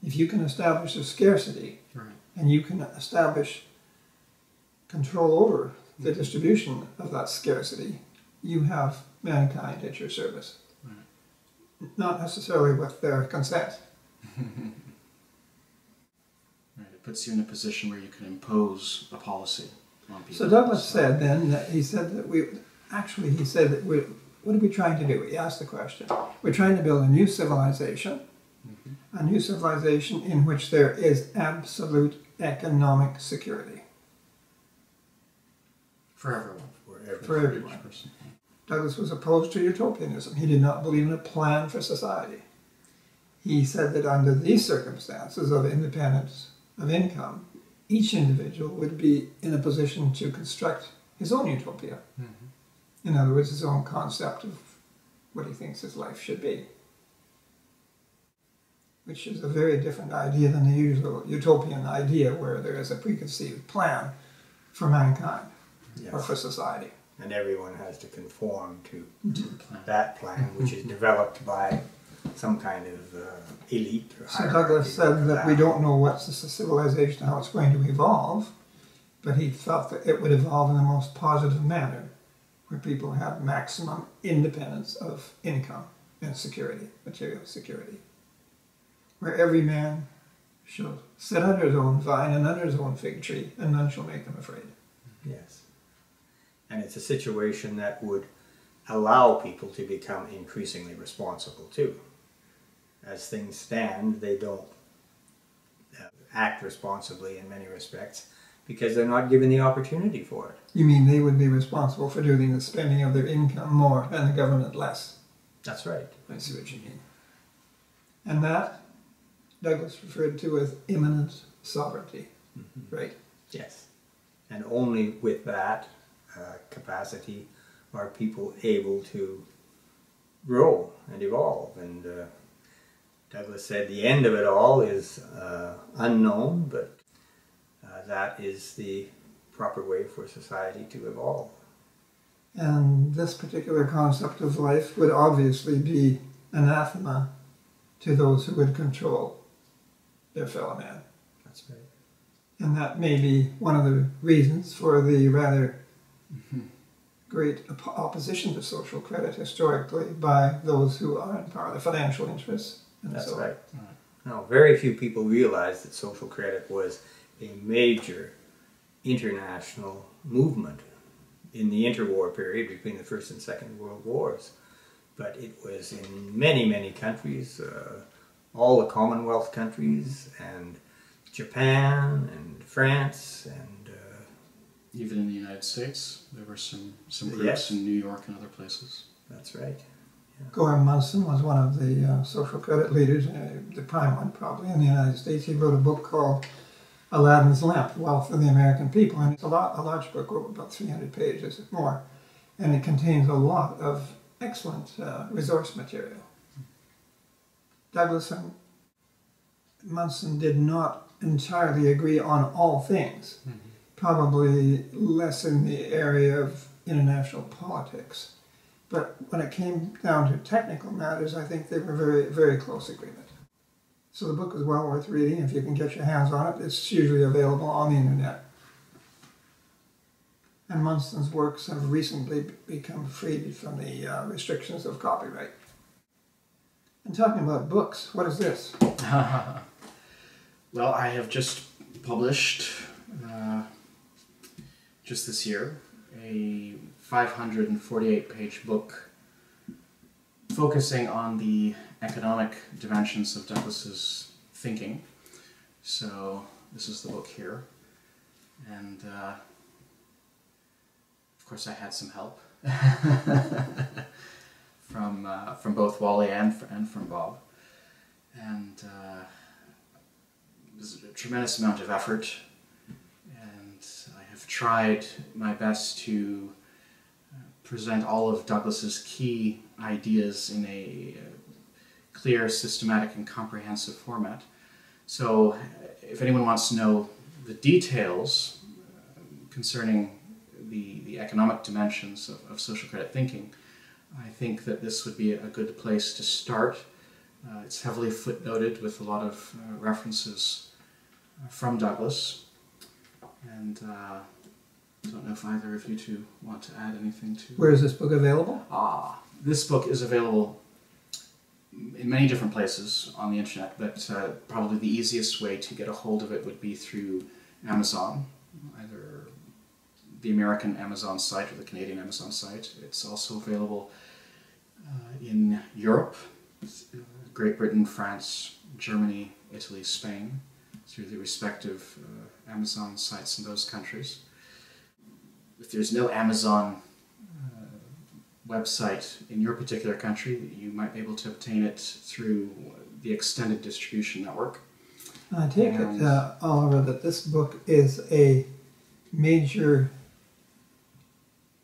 If you can establish a scarcity, right, and you can establish control over the distribution of that scarcity, you have mankind at your service. Right. Not necessarily with their consent. Right. It puts you in a position where you can impose a policy on people. So Douglas said then that he said that what are we trying to do? He asked the question. We're trying to build a new civilization, mm-hmm, a new civilization in which there is absolute economic security. For everyone. For everyone. Douglas was opposed to utopianism. He did not believe in a plan for society. He said that under these circumstances of independence of income, each individual would be in a position to construct his own utopia. Mm-hmm. In other words, his own concept of what he thinks his life should be, which is a very different idea than the usual utopian idea where there is a preconceived plan for mankind. Yes. Or for society. And everyone has to conform to that plan, which is developed by some kind of elite or hierarchy. So Douglas said that we don't know what's the civilization, how it's going to evolve, but he felt that it would evolve in the most positive manner, where people have maximum independence of income and security, material security, where every man shall sit under his own vine and under his own fig tree, and none shall make them afraid. Yes. And it's a situation that would allow people to become increasingly responsible too. As things stand, they don't act responsibly in many respects because they're not given the opportunity for it. You mean they would be responsible for doing the spending of their income more and the government less? That's right. I see what you mean. And that Douglas referred to as immanent sovereignty, mm-hmm. right? Yes. And only with that capacity are people able to grow and evolve. And Douglas said the end of it all is unknown, but that is the proper way for society to evolve. And this particular concept of life would obviously be anathema to those who would control their fellow man. That's right. And that may be one of the reasons for the rather great opposition to social credit historically by those who are in power, the financial interests. And that's so right. No, very few people realize that social credit was a major international movement in the interwar period between the First and Second World Wars. But it was in many, many countries, all the Commonwealth countries, and Japan, and France, and even in the United States, there were some groups yes. in New York and other places. That's right. Yeah. Gorham Munson was one of the social credit leaders, the prime one probably, in the United States. He wrote a book called Aladdin's Lamp, The Wealth of the American People, and it's a large book, about 300 pages or more, and it contains a lot of excellent resource material. Douglas and Munson did not entirely agree on all things, probably less in the area of international politics. But when it came down to technical matters, I think they were very, very close agreement. So the book is well worth reading if you can get your hands on it. It's usually available on the internet. And Munson's works have recently become freed from the restrictions of copyright. And talking about books, what is this? Well, I have just published, just this year, a 548-page book focusing on the economic dimensions of Douglas's thinking. So this is the book here, and of course I had some help from both Wally and from Bob, and there's a tremendous amount of effort, and I have tried my best to present all of Douglas's key ideas in a clear, systematic, and comprehensive format. So if anyone wants to know the details concerning the economic dimensions of social credit thinking, I think that this would be a good place to start. It's heavily footnoted with a lot of references from Douglas, and I don't know if either of you two want to add anything to... Where is this book available? This book is available in many different places on the internet, but probably the easiest way to get a hold of it would be through Amazon, either the American Amazon site or the Canadian Amazon site. It's also available in Europe, Great Britain, France, Germany, Italy, Spain, through the respective Amazon sites in those countries. If there's no Amazon website in your particular country, you might be able to obtain it through the extended distribution network. I take it, Oliver, that this book is a major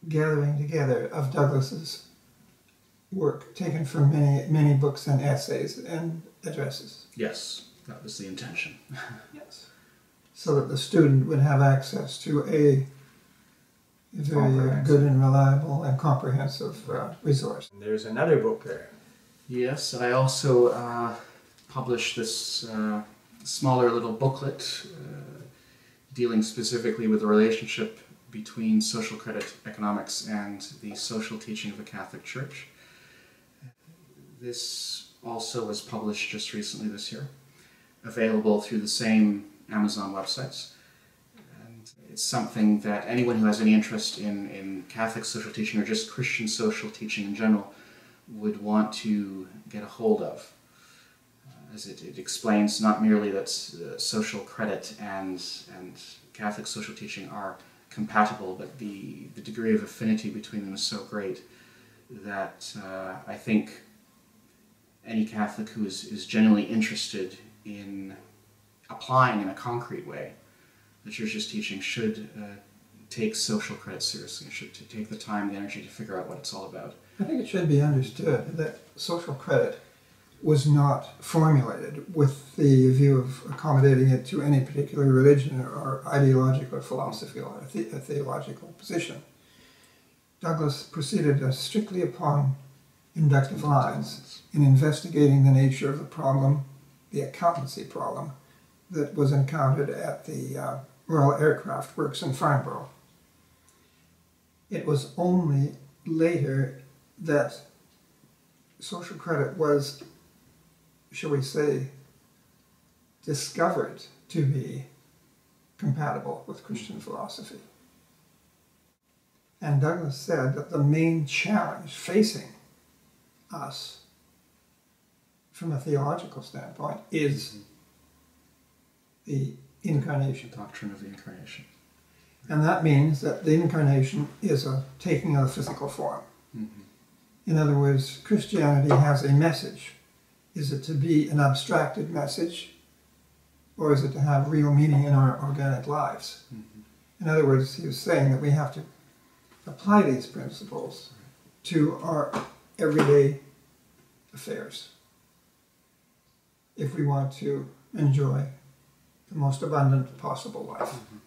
gathering together of Douglas's work, taken from many books and essays and addresses. Yes, that was the intention. Yes. So that the student would have access to a very good and reliable and comprehensive resource. And there's another book there. Yes, and I also published this smaller little booklet dealing specifically with the relationship between social credit economics and the social teaching of the Catholic Church. This also was published just recently this year, available through the same Amazon websites. And it's something that anyone who has any interest in Catholic social teaching or just Christian social teaching in general would want to get a hold of. As it explains not merely that social credit and Catholic social teaching are compatible, but the degree of affinity between them is so great that I think any Catholic who is genuinely interested in applying in a concrete way the Church's teaching should take social credit seriously, should take the time, the energy to figure out what it's all about. I think it should be understood that social credit was not formulated with the view of accommodating it to any particular religion or ideological or philosophy or a theological position. Douglas proceeded strictly upon inductive lines in investigating the nature of the problem, the accountancy problem, that was encountered at the Royal Aircraft Works in Farnborough. It was only later that social credit was, shall we say, discovered to be compatible with Christian philosophy. And Douglas said that the main challenge facing us from a theological standpoint is the incarnation. The doctrine of the incarnation. And that means that the incarnation is a taking of a physical form. Mm-hmm. In other words, Christianity has a message. Is it to be an abstracted message, or is it to have real meaning in our organic lives? Mm-hmm. In other words, he was saying that we have to apply these principles to our everyday affairs if we want to enjoy the most abundant possible life. Mm-hmm.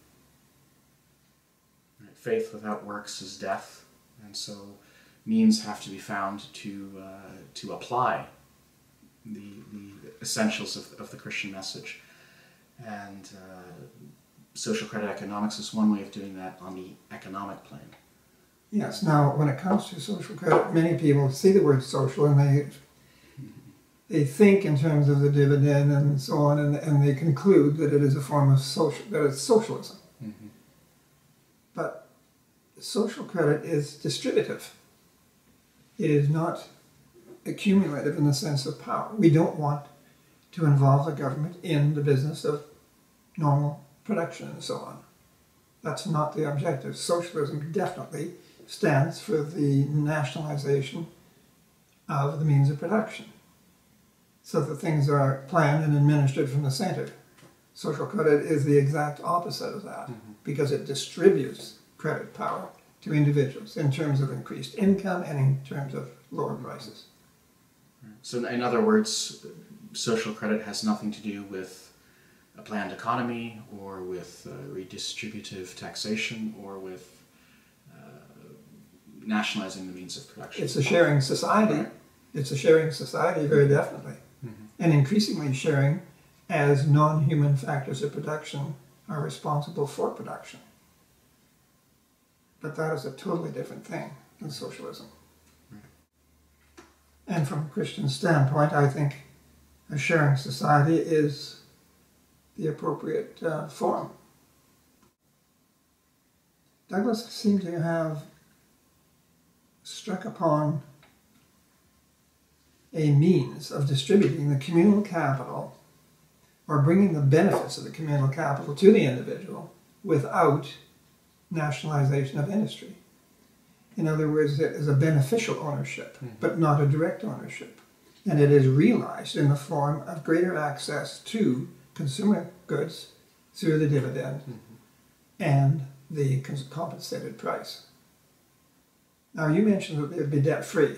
Right. Faith without works is death, and so means have to be found to apply the essentials of the Christian message. And social credit economics is one way of doing that on the economic plane. Yes, now when it comes to social credit, many people see the word social and they think in terms of the dividend and so on, and they conclude that it is a form of that it's socialism. Mm-hmm. But social credit is distributive. It is not accumulative in the sense of power. We don't want to involve the government in the business of normal production and so on. That's not the objective. Socialism definitely stands for the nationalization of the means of production, so that things are planned and administered from the center. Social credit is the exact opposite of that, mm-hmm. because it distributes credit power to individuals in terms of increased income and in terms of lower prices. So in other words, social credit has nothing to do with a planned economy or with redistributive taxation or with nationalizing the means of production. It's a sharing society. Right. It's a sharing society, very definitely. Mm-hmm. And increasingly sharing as non-human factors of production are responsible for production. But that is a totally different thing than socialism. Right. And from a Christian standpoint, I think a sharing society is the appropriate form. Douglas seemed to have struck upon a means of distributing the communal capital or bringing the benefits of the communal capital to the individual without nationalization of industry. In other words, it is a beneficial ownership, but not a direct ownership. And it is realized in the form of greater access to consumer goods through the dividend and the compensated price. Now, you mentioned that it would be debt-free.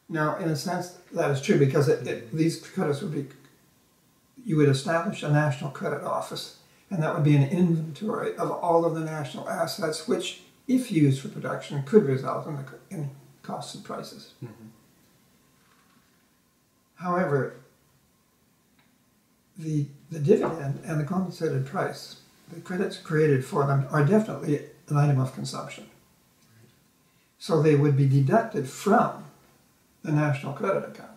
Now, in a sense, that is true because these credits would be, you would establish a national credit office, and that would be an inventory of all of the national assets, which, if used for production, could result in costs and prices. However, the dividend and the compensated price, the credits created for them, are definitely an item of consumption. So they would be deducted from the national credit account.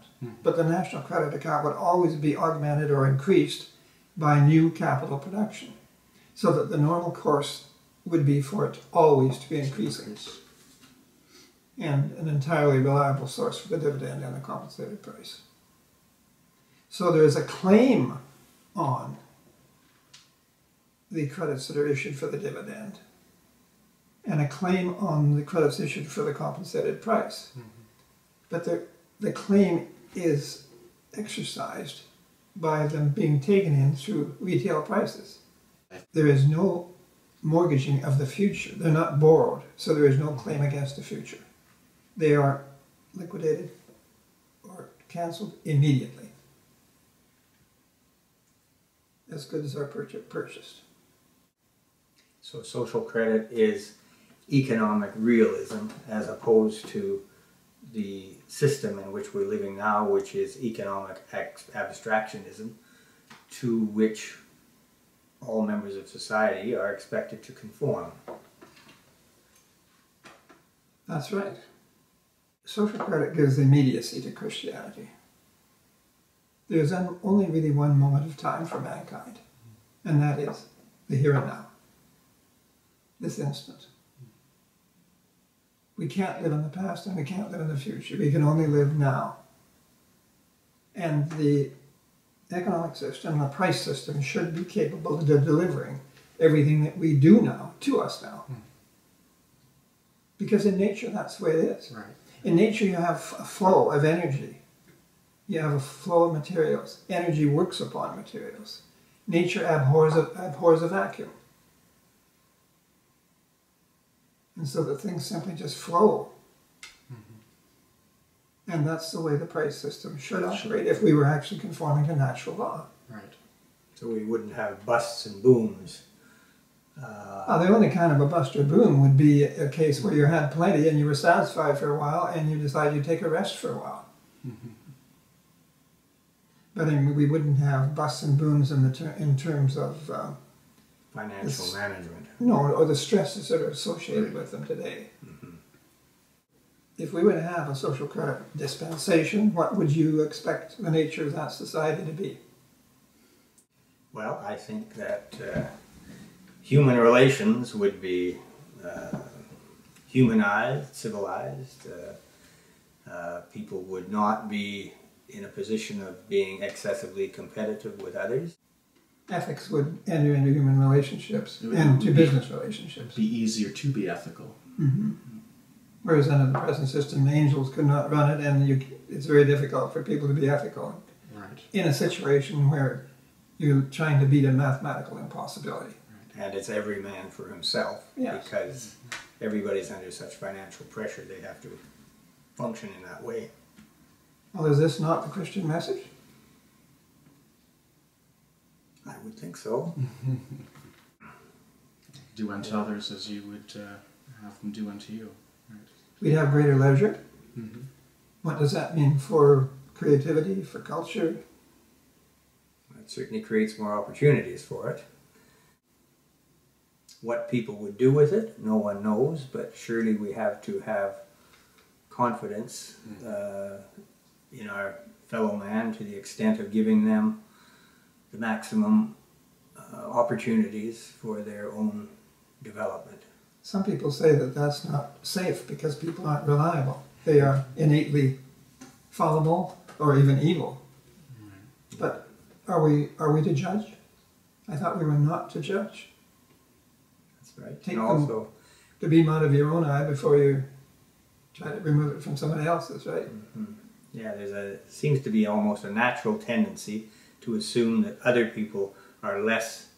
But the national credit account would always be augmented or increased by new capital production, so that the normal course would be for it always to be increasing, and an entirely reliable source for the dividend and the compensated price. So there is a claim on the credits that are issued for the dividend, and a claim on the credits issued for the compensated price. But the claim is exercised by them being taken in through retail prices. There is no mortgaging of the future. They're not borrowed, so there is no claim against the future. They are liquidated or cancelled immediately, as goods are purchased. So social credit is economic realism as opposed to the system in which we're living now, which is economic abstractionism, to which all members of society are expected to conform. That's right. Social credit gives immediacy to Christianity. There's only really one moment of time for mankind, and that is the here and now, this instant. We can't live in the past and we can't live in the future. We can only live now. And the economic system, the price system, should be capable of delivering everything that we do now to us now. Because in nature, that's the way it is. Right. In nature, you have a flow of energy. You have a flow of materials. Energy works upon materials. Nature abhors a vacuum. And so that things simply just flow. And that's the way the price system should operate if we were actually conforming to natural law. Right. So we wouldn't have busts and booms. The only kind of a bust or boom would be a case where you had plenty and you were satisfied for a while and you decided you'd take a rest for a while. But I mean, we wouldn't have busts and booms in terms of Financial management. no, or the stresses that are associated with them today. If we were to have a social credit dispensation, what would you expect the nature of that society to be? Well, I think that human relations would be humanized, civilized. People would not be in a position of being excessively competitive with others. Ethics would enter into human relationships and to business relationships. It'd be easier to be ethical. Whereas under the present system, angels could not run it, and it's very difficult for people to be ethical Right. in a situation where you're trying to beat a mathematical impossibility. And it's every man for himself, Yes. because everybody's under such financial pressure, they have to function in that way. Well, is this not the Christian message? I would think so. Do unto others as you would have them do unto you. Right. We'd have greater leisure. What does that mean for creativity, for culture? It certainly creates more opportunities for it. What people would do with it, no one knows, but surely we have to have confidence in our fellow man to the extent of giving them the maximum opportunities for their own development. Some people say that that's not safe because people aren't reliable. They are innately fallible or even evil. But are we to judge? I thought we were not to judge. That's right. Take And them- also, the beam out of your own eye before you try to remove it from somebody else's, right? Yeah, seems to be almost a natural tendency to assume that other people are less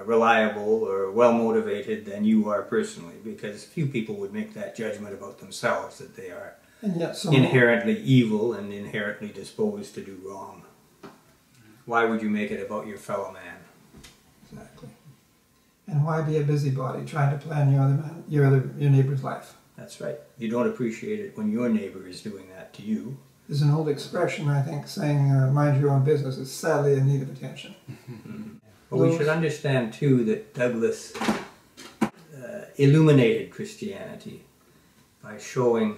reliable or well motivated than you are personally, because few people would make that judgment about themselves, that they are And yet inherently evil and inherently disposed to do wrong. Why would you make it about your fellow man? Exactly. And why be a busybody trying to plan your neighbor's life? That's right. You don't appreciate it when your neighbor is doing that to you. There's an old expression, I think, saying mind your own business is sadly in need of attention. But we should understand too that Douglas illuminated Christianity by showing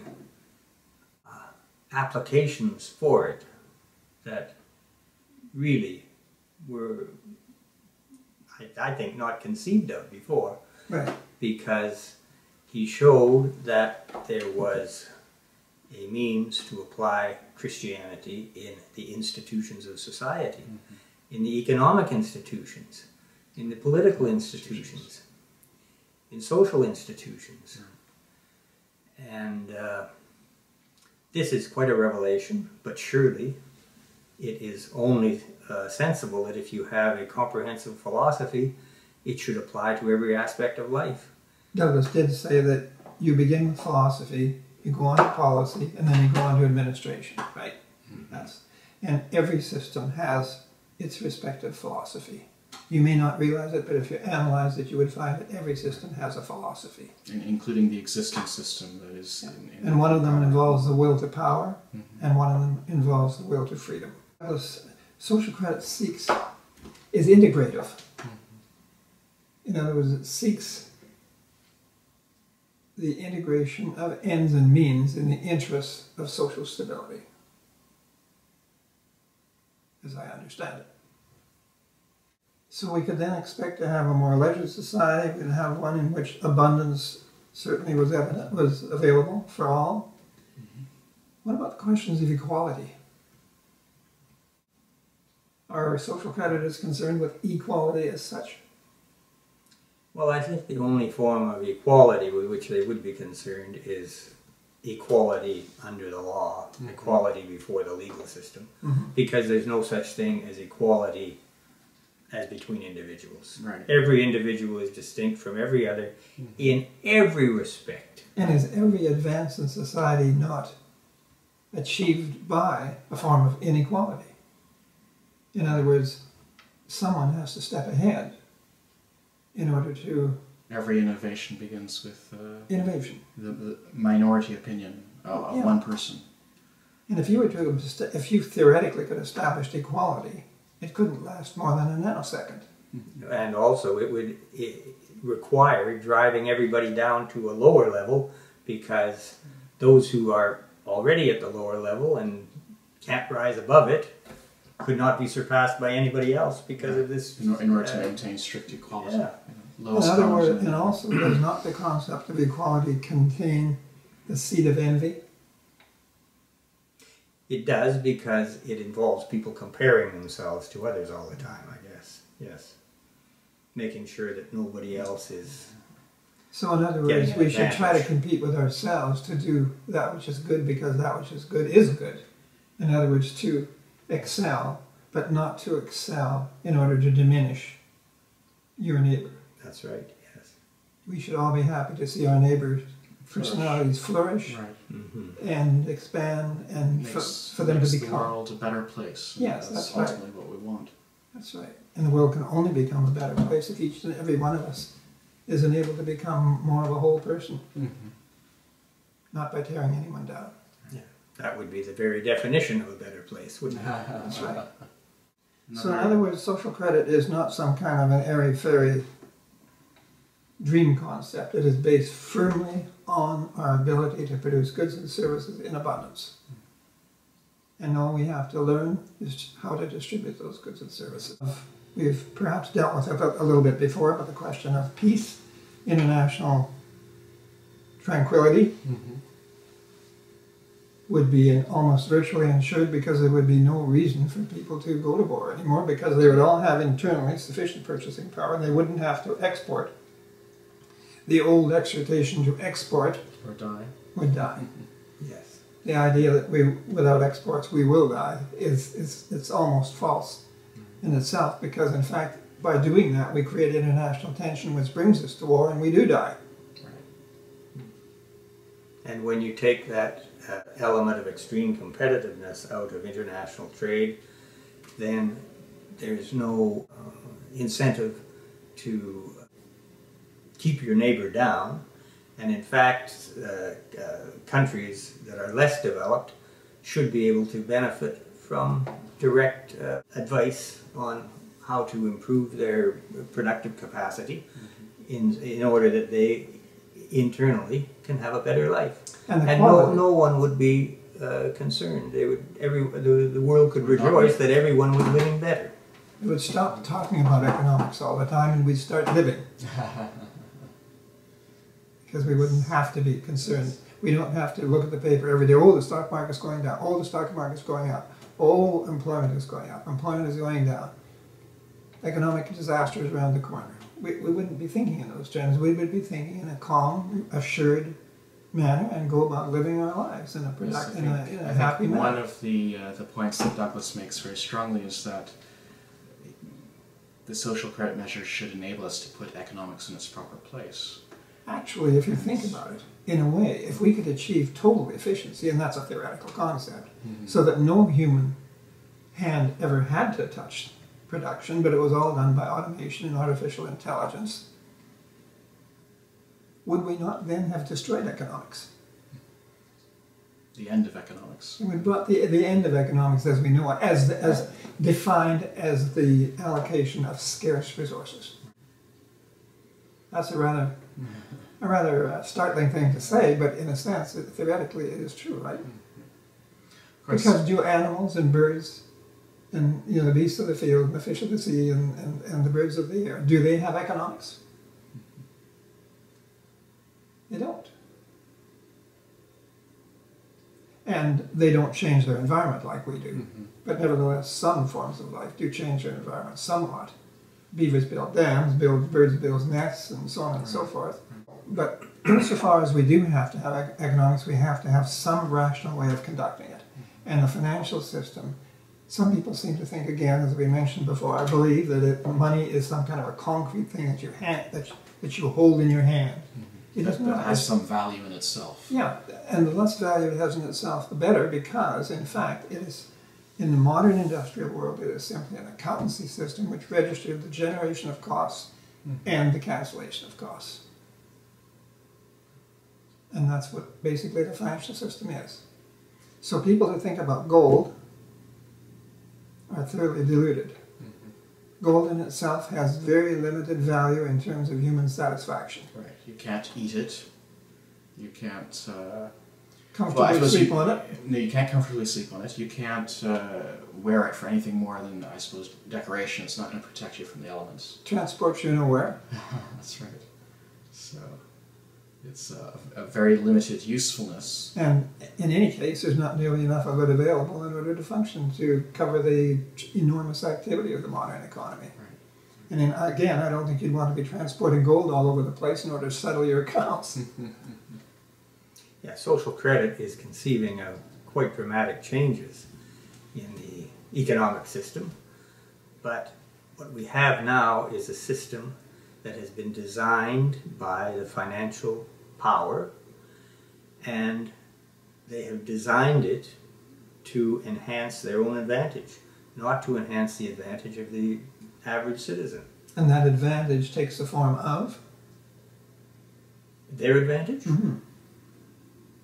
applications for it that really were, I think, not conceived of before. Right. Because he showed that there was a means to apply Christianity in the institutions of society, in the economic institutions, in the political institutions, in social institutions. And this is quite a revelation, but surely it is only sensible that if you have a comprehensive philosophy, it should apply to every aspect of life. Douglas did say that you begin with philosophy, you go on to policy, and then you go on to administration, right? And every system has its respective philosophy. You may not realize it, but if you analyze it, you would find that every system has a philosophy. Including the existing system that is... And one of them involves the will to power, and one of them involves the will to freedom. Social credit is integrative. In other words, it seeks the integration of ends and means in the interests of social stability, as I understand it. So we could then expect to have a more leisure society. We could have one in which abundance certainly was available for all. What about the questions of equality? Are social creditors concerned with equality as such? Well, I think the only form of equality with which they would be concerned is equality under the law, equality before the legal system, because there's no such thing as equality as between individuals. Right. Every individual is distinct from every other in every respect. And is every advance in society not achieved by a form of inequality? In other words, someone has to step ahead in order to... Every innovation begins with innovation. The minority opinion of one person. And if you theoretically could establish equality, it couldn't last more than a nanosecond. And also it would require driving everybody down to a lower level, because those who are already at the lower level and can't rise above it could not be surpassed by anybody else because of this. In order to maintain strict equality. Yeah. In other words, and also does not the concept of equality contain the seed of envy? It does, because it involves people comparing themselves to others all the time, I guess. Yes. Making sure that nobody else is... So in other words, we should try to compete with ourselves to do that which is good, because that which is good is good. In other words, to excel, but not to excel in order to diminish your neighbor. That's right, yes. We should all be happy to see our neighbors' personalities flourish, and expand, and for them to become... the world a better place. Yes, that's right. Ultimately what we want. That's right. And the world can only become a better place if each and every one of us is enabled to become more of a whole person, not by tearing anyone down. Yeah. That would be the very definition of a better place, wouldn't it? That's right. So in other words, social credit is not some kind of an airy-fairy dream concept. It is based firmly on our ability to produce goods and services in abundance. And all we have to learn is how to distribute those goods and services. We've perhaps dealt with it a little bit before, but the question of peace, international tranquility, would be almost virtually ensured, because there would be no reason for people to go to war anymore, because they would all have internally sufficient purchasing power, and they wouldn't have to export the old exhortation to export Or die. would die. Yes. The idea that without exports we will die it's almost false in itself, because in fact by doing that we create international tension, which brings us to war, and we do die. And when you take that element of extreme competitiveness out of international trade, then there's no incentive to keep your neighbor down. And in fact, countries that are less developed should be able to benefit from direct advice on how to improve their productive capacity in order that they internally can have a better life. And no one would be concerned. They would, the world could rejoice that everyone was living better. we would stop talking about economics all the time and we'd start living. Because we wouldn't have to be concerned. We don't have to look at the paper every day. Oh, the stock market's going down. Oh, the stock market's going up. Oh, employment is going up. Employment is going down. Economic disaster is around the corner. We wouldn't be thinking in those terms. We would be thinking in a calm, assured manner and go about living our lives in a productive, in a happy manner. One of the points that Douglas makes very strongly is that the social credit measures should enable us to put economics in its proper place. Actually, if you think about it, in a way, if we could achieve total efficiency, and that's a theoretical concept, so that no human hand ever had to touch production, but it was all done by automation and artificial intelligence, would we not then have destroyed economics? The end of economics. We brought the end of economics as we know it, as defined as the allocation of scarce resources. That's a rather startling thing to say, but in a sense, theoretically, it is true, right? Because do animals and birds, and the beasts of the field, and the fish of the sea, and the birds of the air, do they have economics? They don't. And they don't change their environment like we do. But nevertheless, some forms of life do change their environment somewhat. Beavers build dams, birds build nests, and so on and so forth. But insofar as we do have to have economics, we have to have some rational way of conducting it. And the financial system, some people seem to think, again, as we mentioned before, I believe that money is some kind of a concrete thing that you hold in your hand. It does not. It has some value in itself. Yeah, and the less value it has in itself, the better, because, in fact, it is, in the modern industrial world, it is simply an accountancy system which registers the generation of costs and the cancellation of costs. And that's what basically the financial system is. So people who think about gold are thoroughly deluded. Gold in itself has very limited value in terms of human satisfaction. Right. You can't eat it. You can't Comfortably sleep on it. No, you can't comfortably sleep on it. You can't wear it for anything more than, I suppose, decoration. It's not going to protect you from the elements. Transport you nowhere. That's right. So it's a very limited usefulness. And in any case, there's not nearly enough of it available in order to function to cover the enormous activity of the modern economy. Right. And then, again, I don't think you'd want to be transporting gold all over the place in order to settle your accounts. Yeah, social credit is conceiving of quite dramatic changes in the economic system, but what we have now is a system that has been designed by the financial power, and they have designed it to enhance their own advantage, not to enhance the advantage of the average citizen. And that advantage takes the form of? Their advantage? Mm-hmm.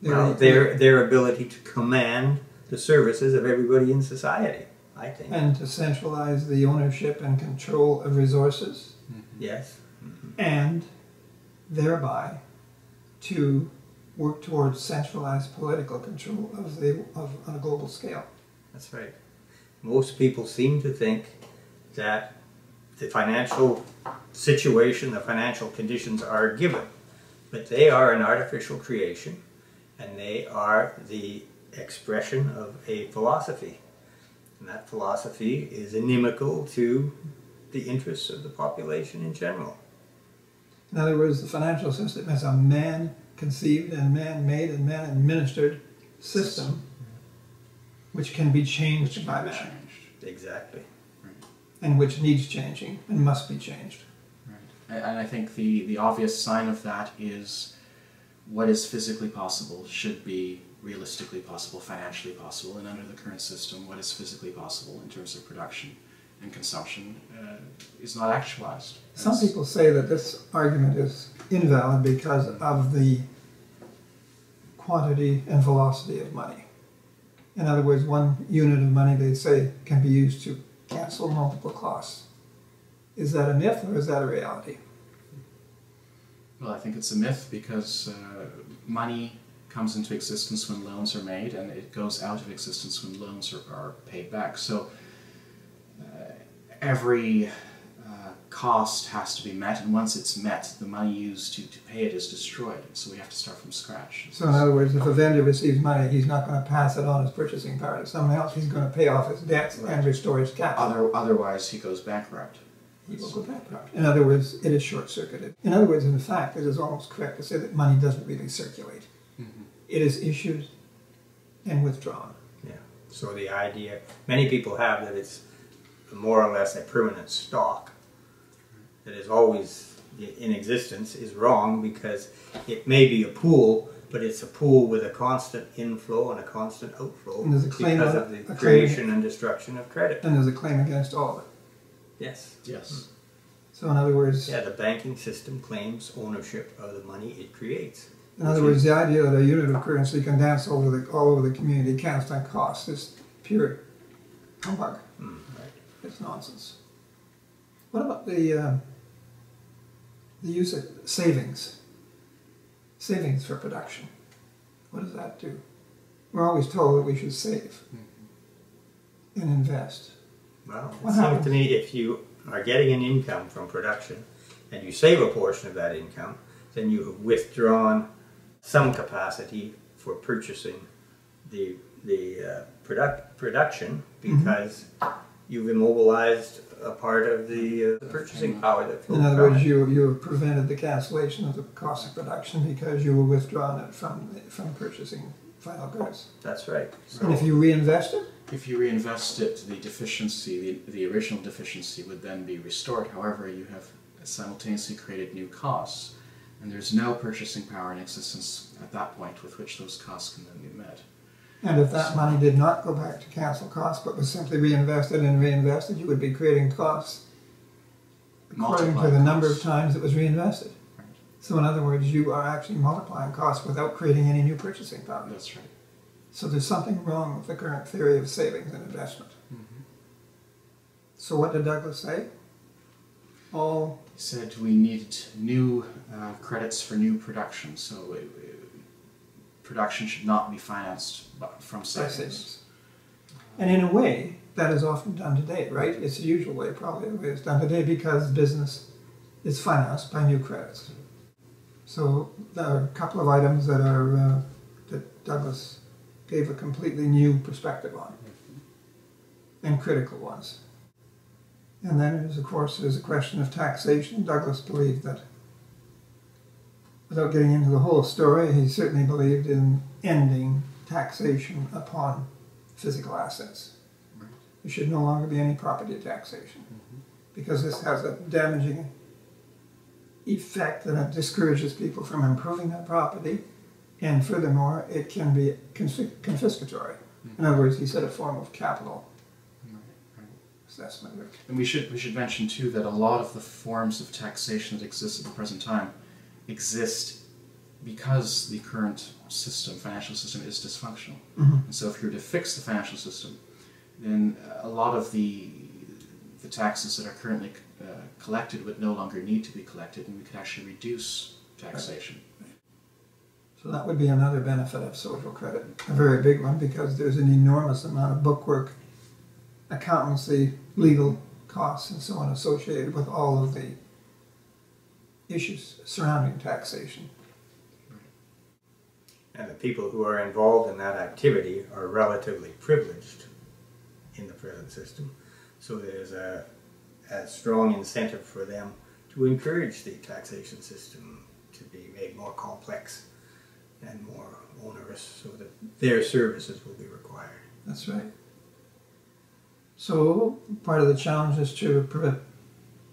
Well, their ability to command the services of everybody in society, I think. And to centralize the ownership and control of resources. Yes. And thereby to work towards centralized political control on a global scale. That's right. Most people seem to think that the financial situation, the financial conditions are given, but they are an artificial creation, and they are the expression of a philosophy. And that philosophy is inimical to the interests of the population in general. In other words, the financial system is a man-conceived and man-made and man-administered system which can be changed by man, Exactly. and which needs changing and must be changed. Right. And I think the obvious sign of that is what is physically possible should be realistically possible, financially possible, and under the current system, what is physically possible in terms of production and consumption is not actualized. Some people say that this argument is invalid because of the quantity and velocity of money. In other words, one unit of money, they say, can be used to cancel multiple costs. Is that a myth or is that a reality? Well, I think it's a myth because money comes into existence when loans are made, and it goes out of existence when loans are paid back. So every cost has to be met, and once it's met, the money used to pay it is destroyed. So we have to start from scratch. So in other words, if a vendor receives money, he's not going to pass it on as purchasing power to someone else. He's going to pay off his debts and restore his capital. Otherwise, he goes bankrupt. He will go bankrupt. In other words, it is short-circuited. In other words, in fact, it is almost correct to say that money doesn't really circulate. Mm-hmm. It is issued and withdrawn. Yeah. So the idea many people have that it's more or less a permanent stock that is always in existence is wrong, because it may be a pool, but it's a pool with a constant inflow and a constant outflow And there's a claim because on of it, the a creation and destruction of credit. And there's a claim against all of it. Yes. Yes. So in other words, Yeah, the banking system claims ownership of the money it creates. in other words, the idea that a unit of currency can dance all over the community counts on cost is pure humbug. Right. It's nonsense. What about the use of savings? Savings for production. What does that do? We're always told that we should save and invest. Well, What it seems happens? to me if you are getting an income from production and you save a portion of that income, then you have withdrawn some capacity for purchasing the production, because you've immobilized a part of the purchasing power that flows In other from words, it. you have prevented the cancellation of the cost of production because you were withdrawing it from purchasing final goods. That's right. And if you reinvest it, If you reinvest it, the deficiency, the original deficiency would then be restored. However, you have simultaneously created new costs, and there's no purchasing power in existence at that point with which those costs can then be met. and if that money did not go back to cancel costs but was simply reinvested and reinvested, you would be creating costs according to Multiplied the number of costs. times it was reinvested. Right. So in other words, you are actually multiplying costs without creating any new purchasing power. That's right. So there's something wrong with the current theory of savings and investment. Mm-hmm. So what did Douglas say? All He said we needed new credits for new production, so production should not be financed from by savings. savings. And in a way, that is often done today, right? It's the usual way, probably the way it's done today, because business is financed by new credits. So there are a couple of items that are that Douglas gave a completely new perspective on, and critical ones. And then, of course, there's a question of taxation. Douglas believed that, without getting into the whole story, he certainly believed in ending taxation upon physical assets. Right. There should no longer be any property taxation, because this has a damaging effect, and it discourages people from improving their property, and furthermore, it can be confiscatory. In other words, he said a form of capital assessment. And we should mention too that a lot of the forms of taxation that exist at the present time exist because the current system, financial system, is dysfunctional. And so if you were to fix the financial system, then a lot of the taxes that are currently collected would no longer need to be collected, and we could actually reduce taxation. So that would be another benefit of social credit, a very big one, because there's an enormous amount of bookwork, accountancy, legal costs, and so on associated with all of the issues surrounding taxation. And the people who are involved in that activity are relatively privileged in the present system. So there's a strong incentive for them to encourage the taxation system to be made more complex and more onerous so that their services will be required. That's right. So part of the challenge is to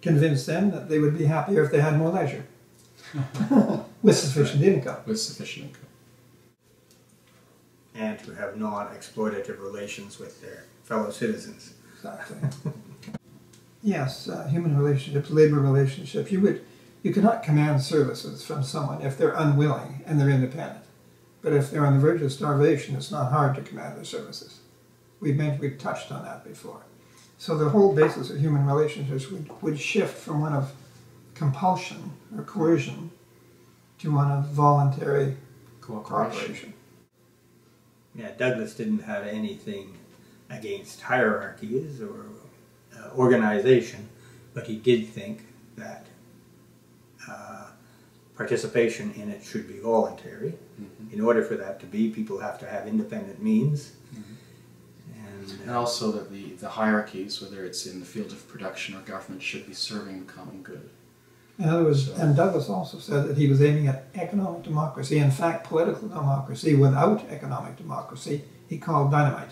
convince them that they would be happier if they had more leisure with sufficient income. With sufficient income. And to have non-exploitative relations with their fellow citizens. Exactly. Yes, human relationships, labor relationships. You cannot command services from someone if they're unwilling and they're independent. But if they're on the verge of starvation, it's not hard to command their services. We've touched on that before. So the whole basis of human relationships would shift from one of compulsion or coercion to one of voluntary cooperation. Yeah, Douglas didn't have anything against hierarchies or organization, but he did think that participation in it should be voluntary. Mm-hmm. In order for that to be, people have to have independent means. Mm-hmm. And also that the hierarchies, whether it's in the field of production or government, should be serving the common good. In other words, and Douglas also said that he was aiming at economic democracy. In fact, political democracy without economic democracy, he called dynamite.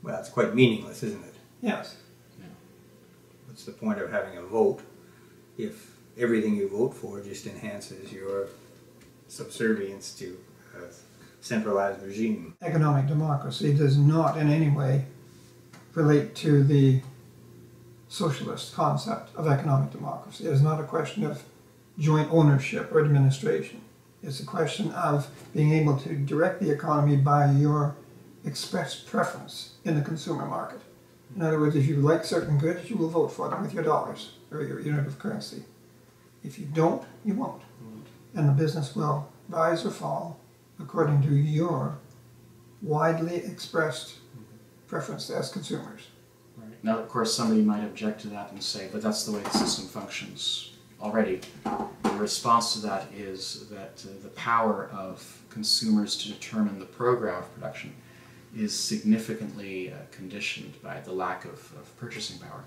Well, it's quite meaningless, isn't it? Yes. Yeah. What's the point of having a vote if everything you vote for just enhances your subservience to a centralized regime? Economic democracy does not in any way relate to the socialist concept of economic democracy. It is not a question of joint ownership or administration. It's a question of being able to direct the economy by your expressed preference in the consumer market. In other words, if you like certain goods, you will vote for them with your dollars or your unit of currency. If you don't, you won't. And the business will rise or fall according to your widely expressed preference as consumers. Right. Now, of course, somebody might object to that and say, but that's the way the system functions already. The response to that is that the power of consumers to determine the program of production is significantly conditioned by the lack of purchasing power.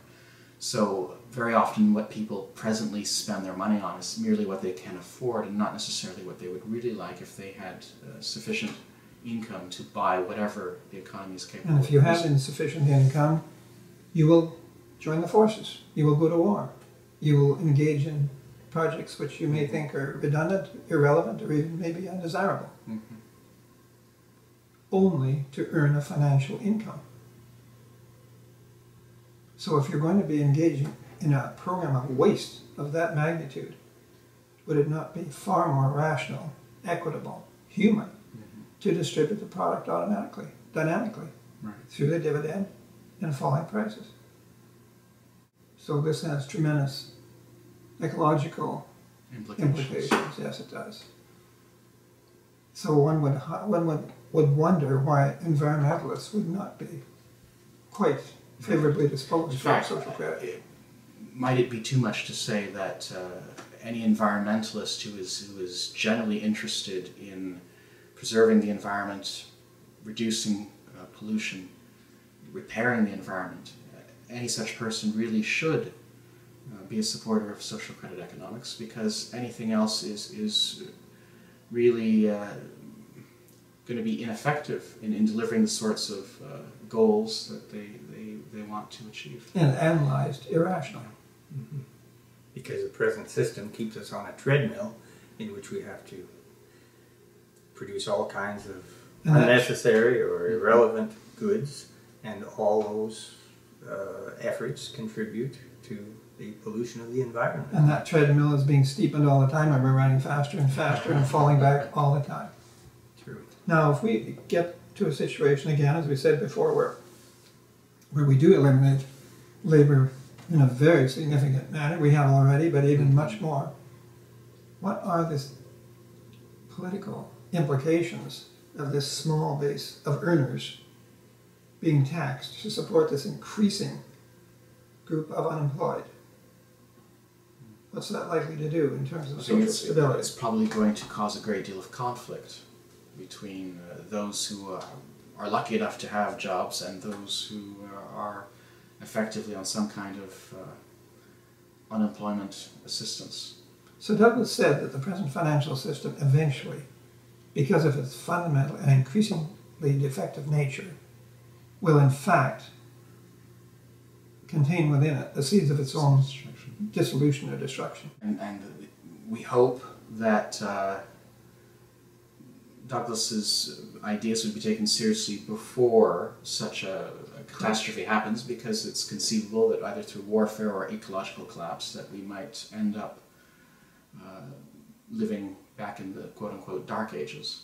So very often what people presently spend their money on is merely what they can afford and not necessarily what they would really like if they had sufficient income to buy whatever the economy is capable of. And if you have insufficient income, you will join the forces. You will go to war. You will engage in projects which you may think are redundant, irrelevant, or even maybe undesirable. Mm-hmm. Only to earn a financial income. So if you're going to be engaging in a program of waste of that magnitude, would it not be far more rational, equitable, human, to distribute the product automatically, dynamically, right, through the dividend and falling prices? So this has tremendous ecological implications. Yes, it does. So one would wonder why environmentalists would not be quite favorably disposed for social credit. Might it be too much to say that any environmentalist who is generally interested in preserving the environment, reducing pollution, repairing the environment, any such person really should be a supporter of social credit economics, because anything else is really going to be ineffective in delivering the sorts of goals that they want to achieve. And analyzed irrationally. Mm-hmm. Because the present system keeps us on a treadmill in which we have to produce all kinds of unnecessary or irrelevant goods, and all those efforts contribute to the pollution of the environment. And that treadmill is being steepened all the time, and we're running faster and faster and falling back all the time. True. Now, if we get to a situation again, as we said before, where we do eliminate labor in a very significant manner, we have already, but even much more, what are the political implications of this small base of earners being taxed to support this increasing group of unemployed? What's that likely to do in terms of social stability? It's probably going to cause a great deal of conflict between those who are lucky enough to have jobs and those who are effectively on some kind of unemployment assistance. So Douglas said that the present financial system eventually, because of its fundamental and increasingly defective nature, will in fact contain within it the seeds of its own dissolution or destruction. And we hope that Douglas's ideas would be taken seriously before such a catastrophe happens, because it's conceivable that either through warfare or ecological collapse that we might end up living back in the quote-unquote dark ages.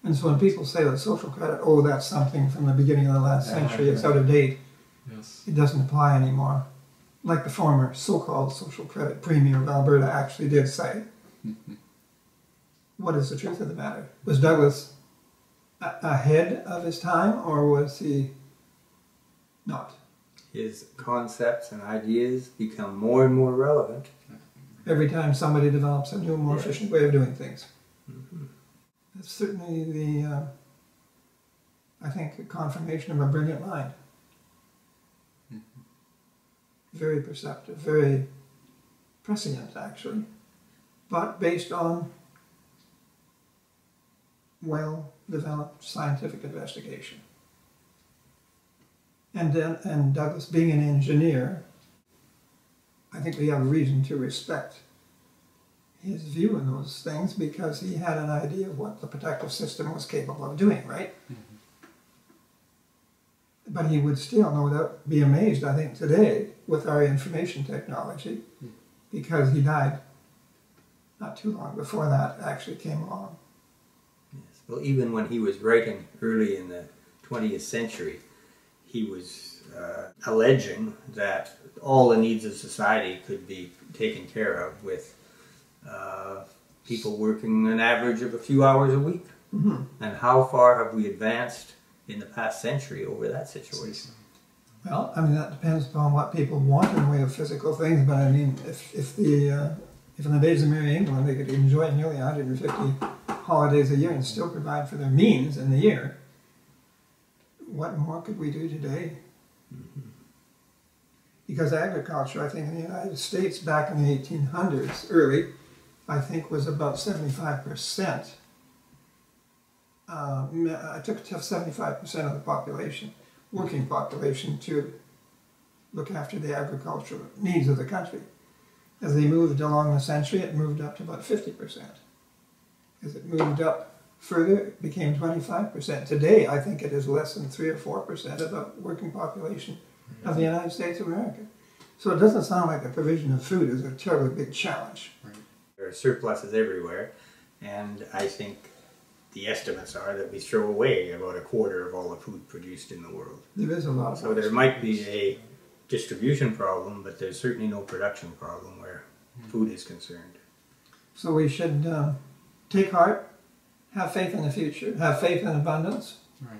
And so when people say that social credit, oh, that's something from the beginning of the last century, it's out of date, Yes. it doesn't apply anymore. Like the former so-called social credit premier of Alberta actually did say. What is the truth of the matter? Was Douglas ahead of his time, or was he not? His concepts and ideas become more and more relevant. Every time somebody develops a new, more Yes. efficient way of doing things. Mm-hmm. That's certainly the, I think, a confirmation of a brilliant mind. Very perceptive, very prescient, actually, but based on well-developed scientific investigation. And Douglas, being an engineer, I think we have reason to respect his view on those things, because he had an idea of what the protective system was capable of doing, right? But he would still, no doubt, be amazed, I think, today with our information technology, because he died not too long before that actually came along. Yes. Well, even when he was writing early in the 20th century, he was alleging that all the needs of society could be taken care of with people working an average of a few hours a week. Mm-hmm. And how far have we advanced in the past century over that situation? Well, I mean, that depends upon what people want in the way of physical things, but I mean, if in the days of Merry England they could enjoy nearly 150 holidays a year and still provide for their means in the year, what more could we do today? Mm-hmm. Because agriculture, I think, in the United States back in the 1800s, early, I think was about 75%. I took 75% of the population, working population, to look after the agricultural needs of the country. As they moved along the century, it moved up to about 50%. As it moved up further, it became 25%. Today, I think it is less than 3 or 4% of the working population of the United States of America. So it doesn't sound like the provision of food is a terribly big challenge. Right. There are surpluses everywhere, and I think the estimates are that we throw away about a quarter of all the food produced in the world. There is a lot of So there might be a distribution problem, but there's certainly no production problem where food is concerned. So we should take heart, have faith in the future, have faith in abundance, Right.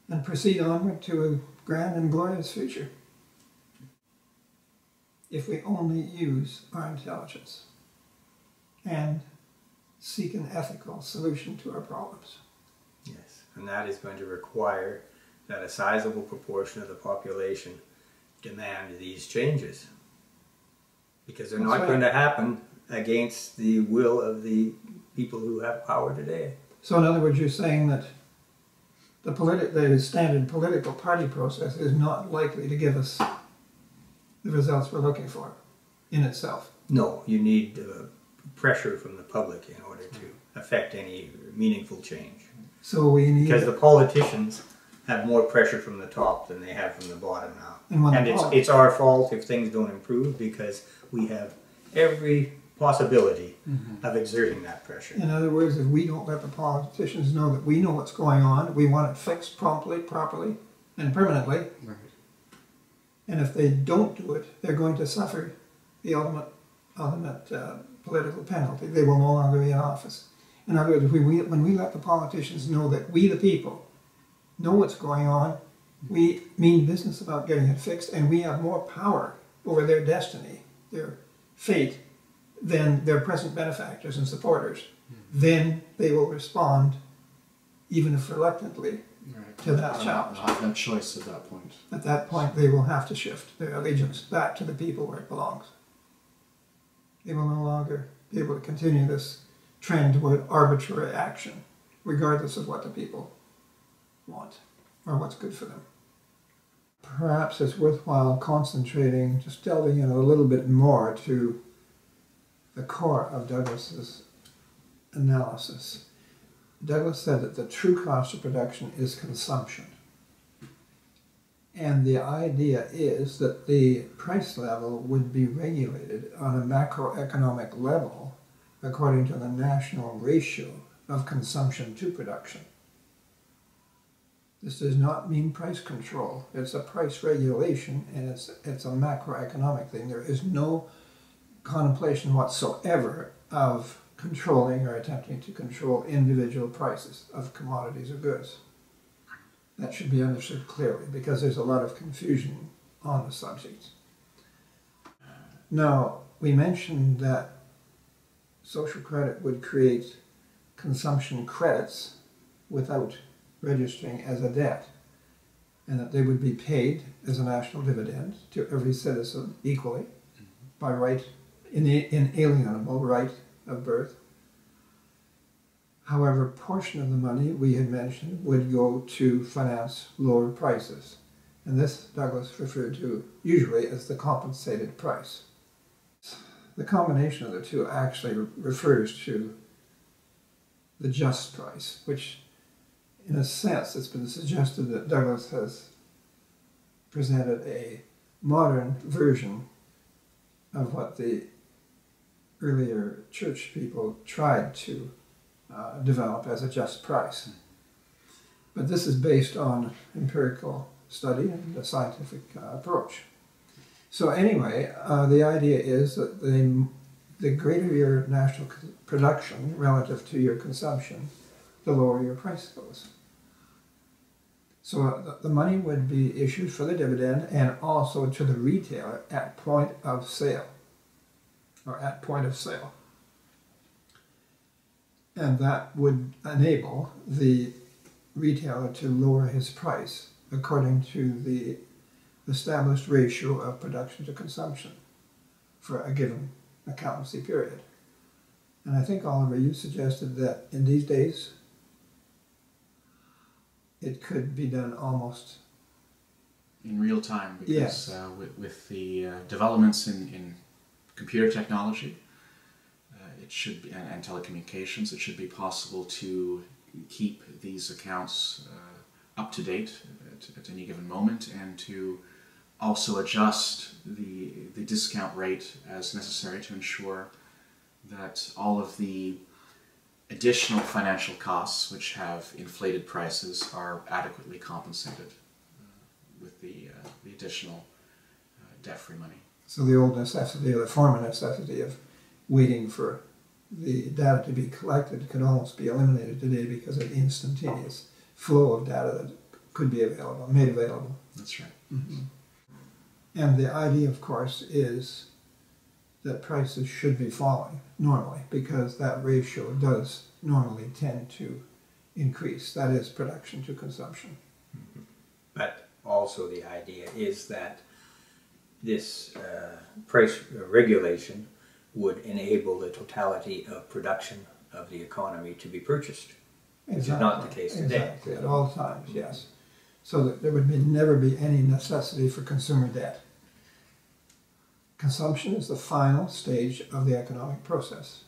and proceed onward to a grand and glorious future. If we only use our intelligence and seek an ethical solution to our problems. Yes, and that is going to require that a sizable proportion of the population demand these changes, because they're That's not right. going to happen against the will of the people who have power today. So in other words, you're saying that the standard political party process is not likely to give us the results we're looking for in itself. No, you need pressure from the public in order to affect any meaningful change. So we need... Because the politicians have more pressure from the top than they have from the bottom now. And when And the it's our fault if things don't improve, because we have every possibility of exerting that pressure. In other words, if we don't let the politicians know that we know what's going on, we want it fixed promptly, properly, and permanently, Right. and if they don't do it, they're going to suffer the ultimate political penalty. They will no longer be in office. In other words, when we let the politicians know that we, the people, know what's going on, we mean business about getting it fixed, and we have more power over their destiny, their fate, than their present benefactors and supporters, then they will respond, even if reluctantly, Right. to that challenge. They'll have no choice at that point. At that point, they will have to shift their allegiance back to the people where it belongs. They will no longer be able to continue this trend toward arbitrary action, regardless of what the people want or what's good for them. Perhaps it's worthwhile concentrating, just delving in a little bit more to the core of Douglas's analysis. Douglas said that the true cost of production is consumption. And the idea is that the price level would be regulated on a macroeconomic level according to the national ratio of consumption to production. This does not mean price control. It's a price regulation, and it's a macroeconomic thing. There is no contemplation whatsoever of controlling or attempting to control individual prices of commodities or goods. That should be understood clearly because there's a lot of confusion on the subject. Now, we mentioned that social credit would create consumption credits without registering as a debt, and that they would be paid as a national dividend to every citizen equally by right, inalienable right of birth. However, a portion of the money we had mentioned would go to finance lower prices, and this Douglas referred to usually as the compensated price. The combination of the two actually refers to the just price, which in a sense it's been suggested that Douglas has presented a modern version of what the earlier church people tried to develop as a just price. But this is based on empirical study and a scientific approach. So anyway, the idea is that the greater your national production relative to your consumption, the lower your price goes. So the money would be issued for the dividend and also to the retailer at point of sale, or at point of sale. And that would enable the retailer to lower his price according to the established ratio of production to consumption for a given accountancy period. And I think, Oliver, you suggested that in these days it could be done almost in real time, because yes. With the developments in computer technology, it should be, and telecommunications, it should be possible to keep these accounts up to date at any given moment, and to also adjust the discount rate as necessary to ensure that all of the additional financial costs which have inflated prices are adequately compensated with the additional debt-free money. So the old necessity, or the former necessity of waiting for the data to be collected could almost be eliminated today because of the instantaneous flow of data that could be available, made available. That's right. Mm-hmm. And the idea, of course, is that prices should be falling normally because that ratio does normally tend to increase. That is production to consumption. Mm-hmm. But also the idea is that this price regulation would enable the totality of production of the economy to be purchased. Which is not the case today. Exactly, at all times, yes. So that there would never be any necessity for consumer debt. Consumption is the final stage of the economic process.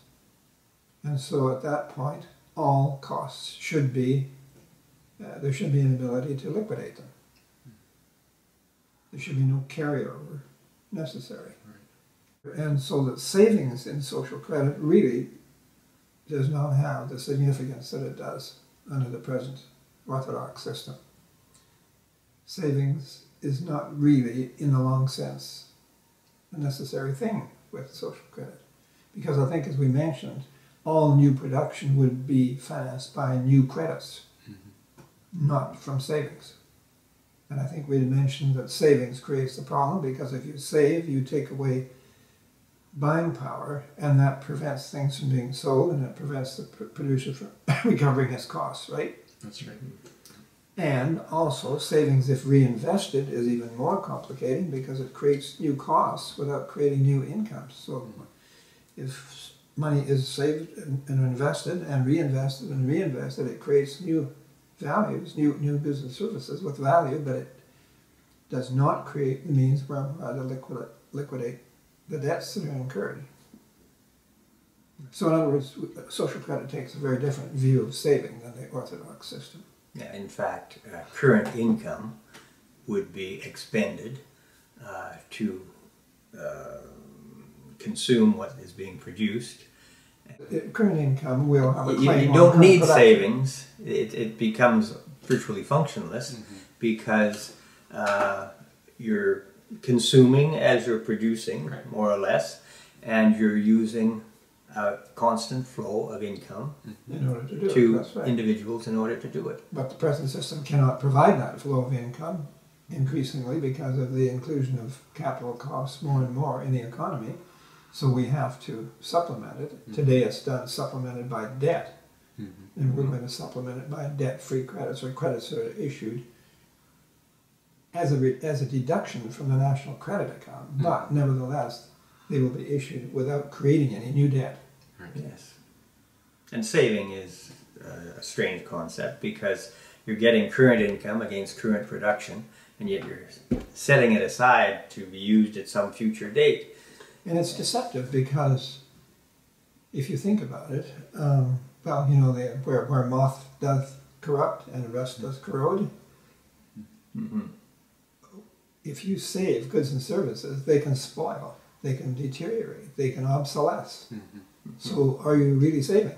And so at that point, all costs should be, there should be an ability to liquidate them. There should be no carryover necessary. Right. And so that savings in social credit really does not have the significance that it does under the present orthodox system. Savings is not really, in the long sense, a necessary thing with social credit. Because I think, as we mentioned, all new production would be financed by new credits, not from savings. And I think we had mentioned that savings creates the problem because if you save, you take away buying power, and that prevents things from being sold, and it prevents the producer from recovering his costs, right? That's right. And also, savings, if reinvested, is even more complicating because it creates new costs without creating new incomes. So if money is saved and invested and reinvested, it creates new values, new business services with value, but it does not create the means whereby to liquidate the debts that are incurred. So in other words, social credit takes a very different view of saving than the orthodox system. Yeah, in fact, current income would be expended to consume what is being produced. Current income will have a You claim on don't current need production. savings. It becomes virtually functionless because you're consuming as you're producing, Right. more or less, and you're using a constant flow of income In order to do it, to that's right. individuals in order to do it. But the present system cannot provide that flow of income increasingly because of the inclusion of capital costs more and more in the economy. So we have to supplement it. Today it's done supplemented by debt. And we're going to supplement it by debt-free credits or credits that are issued as a deduction from the national credit account. But nevertheless, they will be issued without creating any new debt. Right. Yes. And saving is a strange concept because you're getting current income against current production, and yet you're setting it aside to be used at some future date. And it's deceptive because if you think about it, well, you know, where moth doth corrupt and rust doth corrode, if you save goods and services, they can spoil, they can deteriorate, they can obsolesce. So are you really saving?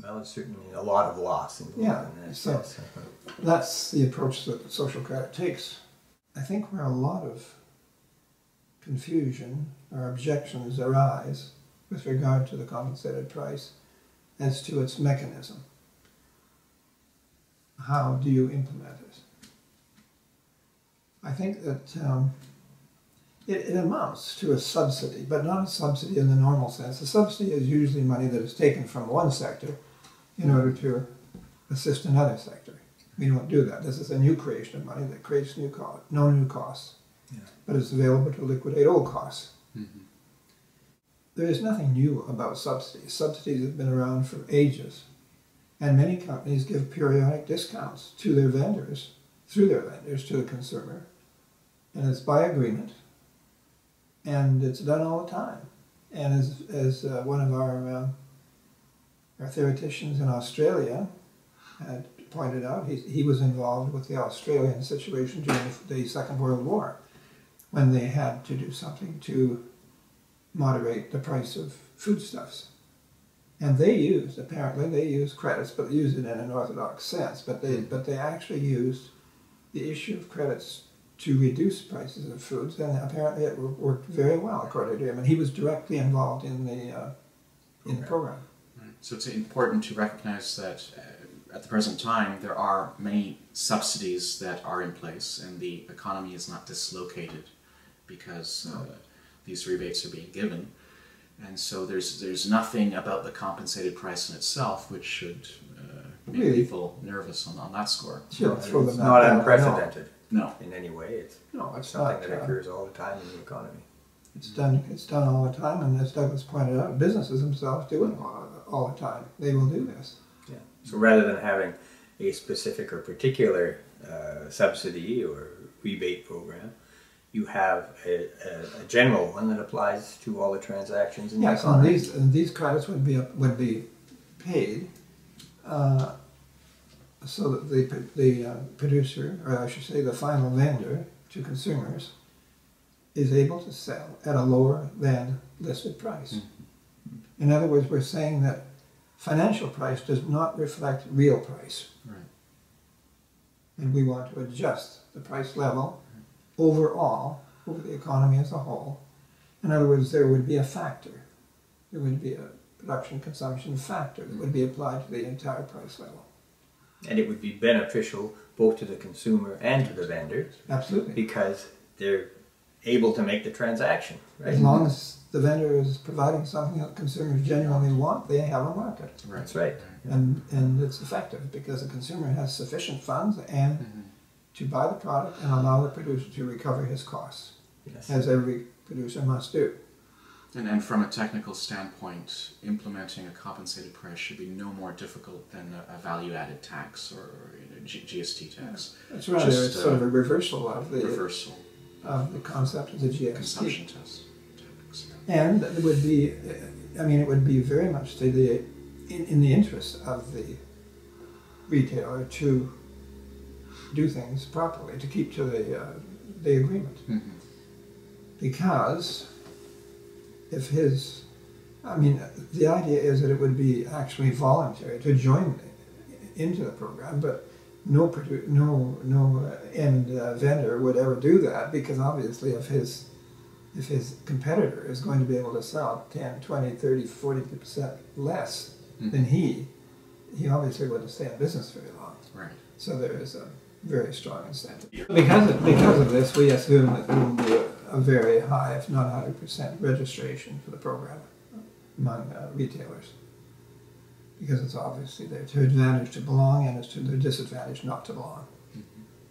Well, there's certainly a lot of loss involved Yeah, in this. so- Yes. That's the approach that social credit takes. I think where a lot of confusion or objections arise with regard to the compensated price as to its mechanism. How do you implement it? I think that it amounts to a subsidy, but not a subsidy in the normal sense. A subsidy is usually money that is taken from one sector in order to assist another sector. We don't do that. This is a new creation of money that creates no new costs, but it's available to liquidate old costs. There is nothing new about subsidies. Subsidies have been around for ages, and many companies give periodic discounts to their vendors, through their vendors to the consumer, and it's by agreement, and it's done all the time. And as one of our theoreticians in Australia had pointed out, he was involved with the Australian situation during the Second World War, when they had to do something to moderate the price of foodstuffs. And apparently they used credits, but they used it in an orthodox sense, but they actually used the issue of credits to reduce prices of foods, and apparently it worked very well, according to him, and he was directly involved in the program. Right. So it's important to recognize that at the present time there are many subsidies that are in place, and the economy is not dislocated because these rebates are being given. And so there's nothing about the compensated price in itself which should make Really? people nervous on that score. Sure, throw them It's back not down. unprecedented No. in any way. It's No, it's something not. that occurs all the time in the economy. It's done all the time, and as Douglas pointed out, businesses themselves do it all the time. They will do this. Yeah. So rather than having a specific or particular subsidy or rebate program, you have a general one that applies to all the transactions in the Yes, and economy. these credits would be paid so that the producer, or I should say the final vendor to consumers, is able to sell at a lower than listed price. In other words, we're saying that financial price does not reflect real price. Right. And we want to adjust the price level overall, over the economy as a whole. In other words, there would be a factor. There would be a production consumption factor that would be applied to the entire price level. And it would be beneficial both to the consumer and to the vendor Absolutely. because they're able to make the transaction, right? As long as the vendor is providing something that consumers genuinely want, they have a market. Right. That's right. And it's effective because the consumer has sufficient funds and to buy the product and allow the producer to recover his costs, Yes. as every producer must do. And from a technical standpoint, implementing a compensated price should be no more difficult than a value-added tax or GST tax. It's rather Just, it's sort of a reversal of the Reversal concept of the GST. consumption tax. And it would be, I mean, it would be very much to in the interest of the retailer to do things properly, to keep to the agreement. Mm-hmm. Because if the idea is that it would be actually voluntary to join into the program, but no end vendor would ever do that, because obviously if his competitor is going to be able to sell 10, 20, 30, 40% less than he obviously wouldn't stay in business very long. Right. So there is a very strong incentive. Because of this, we assume that there will be a very high, if not 100%, registration for the program among retailers. Because it's obviously their advantage to belong, and it's to their disadvantage not to belong.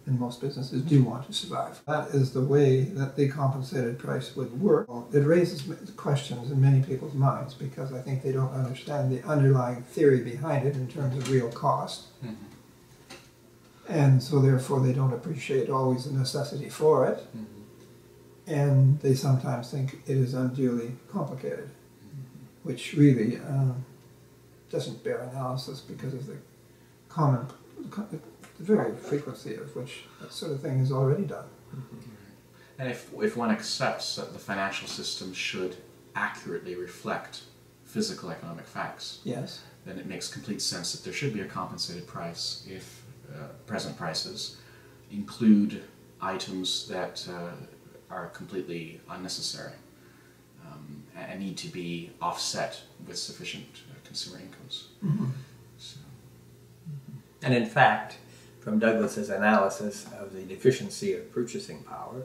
And most businesses do want to survive. That is the way that the compensated price would work. It raises questions in many people's minds because I think they don't understand the underlying theory behind it in terms of real cost. Mm-hmm. And so therefore they don't appreciate always the necessity for it. Mm-hmm. And they sometimes think it is unduly complicated, which really doesn't bear analysis because of the very frequency of which that sort of thing is already done. And if one accepts that the financial system should accurately reflect physical economic facts, Yes. then it makes complete sense that there should be a compensated price if present prices include items that are completely unnecessary and need to be offset with sufficient consumer incomes. Mm-hmm. So, And in fact, from Douglas's analysis of the deficiency of purchasing power,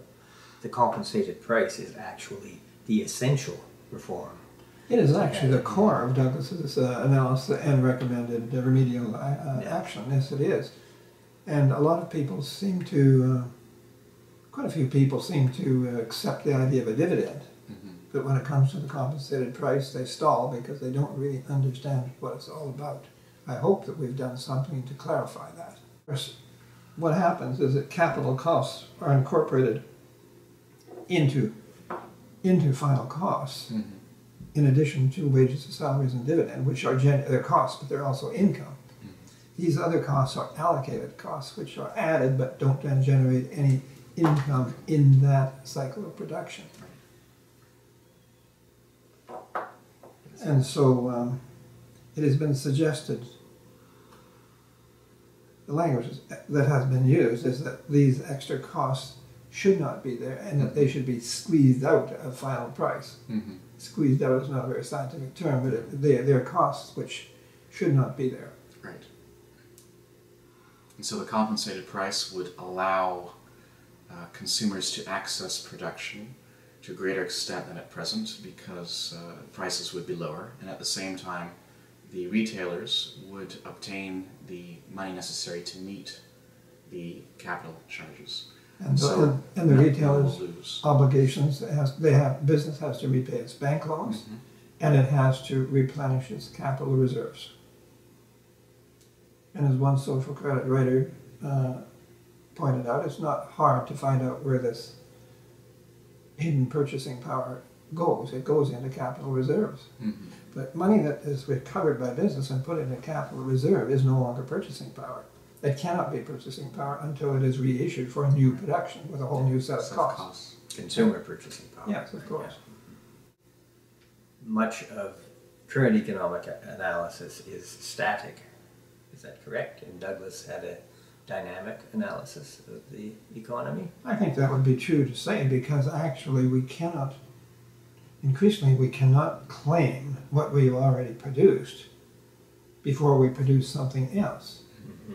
the compensated price is actually the essential reform. It is actually the core of Douglas's analysis and recommended remedial action. Yes, it is. And a lot of people seem to, quite a few people seem to accept the idea of a dividend. mm-hmm. But when it comes to the compensated price, they stall because they don't really understand what it's all about. I hope that we've done something to clarify that. Of course, what happens is that capital costs are incorporated into final costs, Mm-hmm. in addition to wages, salaries, and dividend, which are they're costs, but they're also income. Mm-hmm. These other costs are allocated costs, which are added but don't then generate any income in that cycle of production. And so it has been suggested, the language that has been used is that these extra costs should not be there and that they should be squeezed out of final price. Mm-hmm. Squeezed out is not a very scientific term, but they're costs which should not be there. Right. And so the compensated price would allow consumers to access production to a greater extent than at present because prices would be lower, and at the same time the retailers would obtain the money necessary to meet the capital charges. And So the no retailers' one will lose. obligations, business has to repay its bank loans, Mhm. and it has to replenish its capital reserves. And as one social credit writer pointed out, it's not hard to find out where this hidden purchasing power goes. It goes into capital reserves. Mhm. But money that is recovered by business and put into capital reserve is no longer purchasing power. It cannot be purchasing power until it is reissued for a new production with a whole new set of costs. Consumer purchasing power. Yes, of course. Much of current economic analysis is static. Is that correct? And Douglas had a dynamic analysis of the economy. I think that would be true to say because actually increasingly we cannot claim what we've already produced before we produce something else.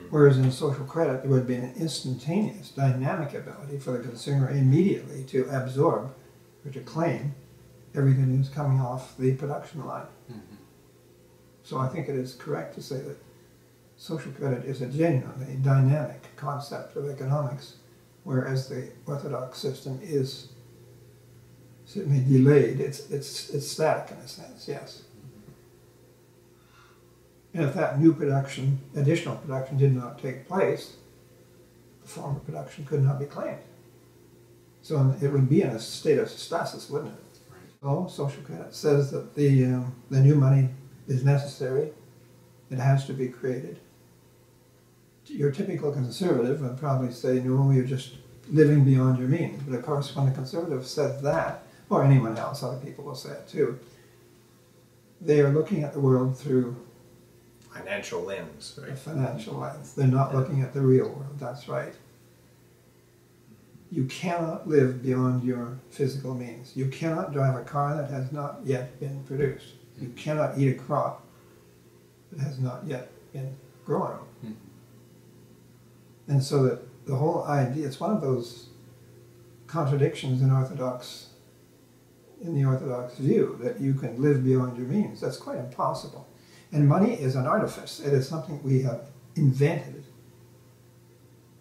Whereas in social credit, there would be an instantaneous, dynamic ability for the consumer immediately to absorb or to claim everything that's coming off the production line. So I think it is correct to say that social credit is a genuinely dynamic concept of economics, whereas the orthodox system is certainly delayed. It's static in a sense, yes. And if that new production, additional production, did not take place, the former production could not be claimed. So it would be in a state of stasis, wouldn't it? So social credit says that the new money is necessary. It has to be created. Your typical conservative would probably say, no, you're just living beyond your means. But of course, when a conservative says that, or anyone else, other people will say it too, they are looking at the world through financial lens, a right? financial lens. They're not looking at the real world, that's right. You cannot live beyond your physical means. You cannot drive a car that has not yet been produced. You cannot eat a crop that has not yet been grown. And so that the whole idea, it's one of those contradictions in the Orthodox view, that you can live beyond your means. That's quite impossible. And money is an artifice. It is something we have invented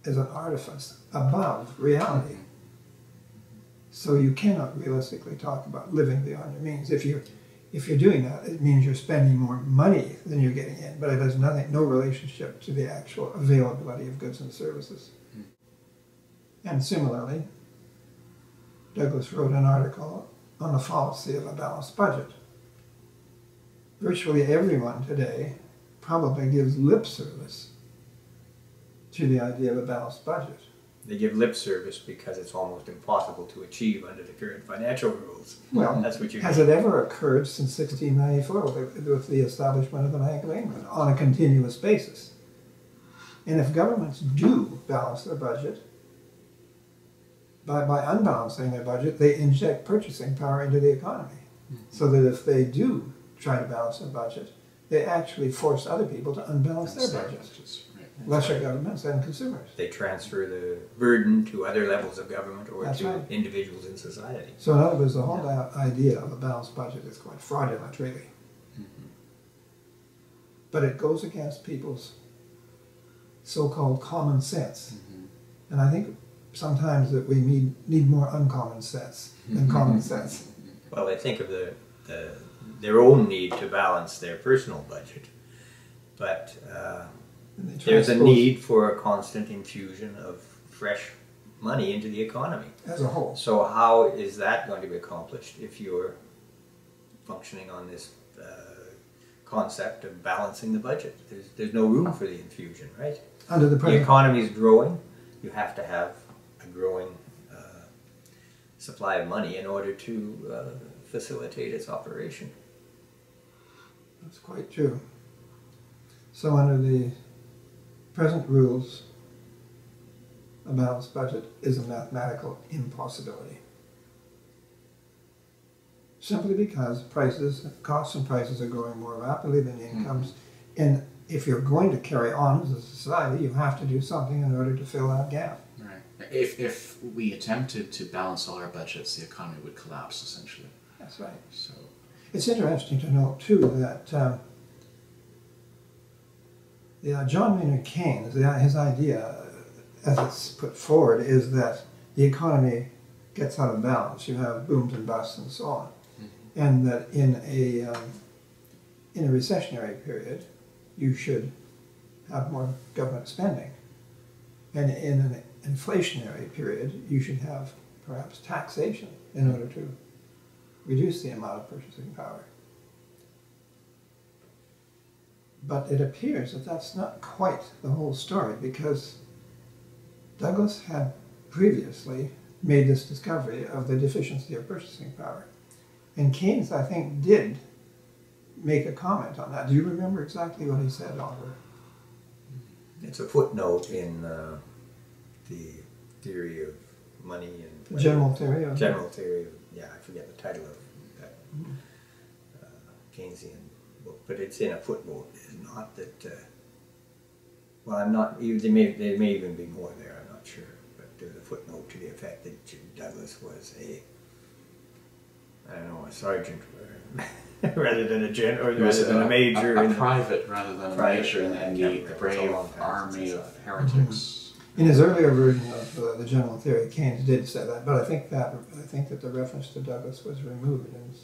as an artifice above reality. So you cannot realistically talk about living beyond your means. If you're doing that, it means you're spending more money than you're getting in, but it has no relationship to the actual availability of goods and services. And similarly, Douglas wrote an article on the fallacy of a balanced budget. Virtually everyone today probably gives lip service to the idea of a balanced budget. They give lip service because it's almost impossible to achieve under the current financial rules. Well, That's what you has mean. it ever occurred since 1694 with the establishment of the Bank of England on a continuous basis? And if governments do balance their budget, by unbalancing their budget, they inject purchasing power into the economy. So that if they do try to balance their budget, they actually force other people to unbalance their budgets. Lesser governments and consumers. They transfer the burden to other levels of government or That's to right. individuals in society. So in other words, the whole idea of a balanced budget is quite fraudulent, really. But it goes against people's so-called common sense. And I think sometimes that we need more uncommon sense than common sense. Well, they think of their own need to balance their personal budget, but there's a need for a constant infusion of fresh money into the economy. As a whole. So how is that going to be accomplished if you're functioning on this concept of balancing the budget? There's no room for the infusion, right? Under the The present. economy is growing. You have to have a growing supply of money in order to facilitate its operation. That's quite true. So under the present rules, a balanced budget is a mathematical impossibility. Simply because costs and prices are growing more rapidly than incomes. And if you're going to carry on as a society, you have to do something in order to fill that gap. Right. If we attempted to balance all our budgets, the economy would collapse, essentially. That's right. So, It's interesting to note, too, that John Maynard Keynes, his idea, as it's put forward, is that the economy gets out of balance. You have booms and busts and so on. And that in a recessionary period, you should have more government spending. And in an inflationary period, you should have perhaps taxation in order to reduce the amount of purchasing power. But it appears that that's not quite the whole story, because Douglas had previously made this discovery of the deficiency of purchasing power. And Keynes, I think, did make a comment on that. Do you remember exactly what he said, Oliver? It's a footnote in the theory of money and General theory of... general theory of, yeah, I forget the title of that Keynesian book, but it's in a footnote. It's not that Well, I'm not. There may even be more there. I'm not sure, but there's a footnote to the effect that Douglas was a sergeant rather than a general, or rather than a major, a private rather than a major in the brave army of heretics. In his earlier version of the general theory, Keynes did say that, but I think that the reference to Douglas was removed in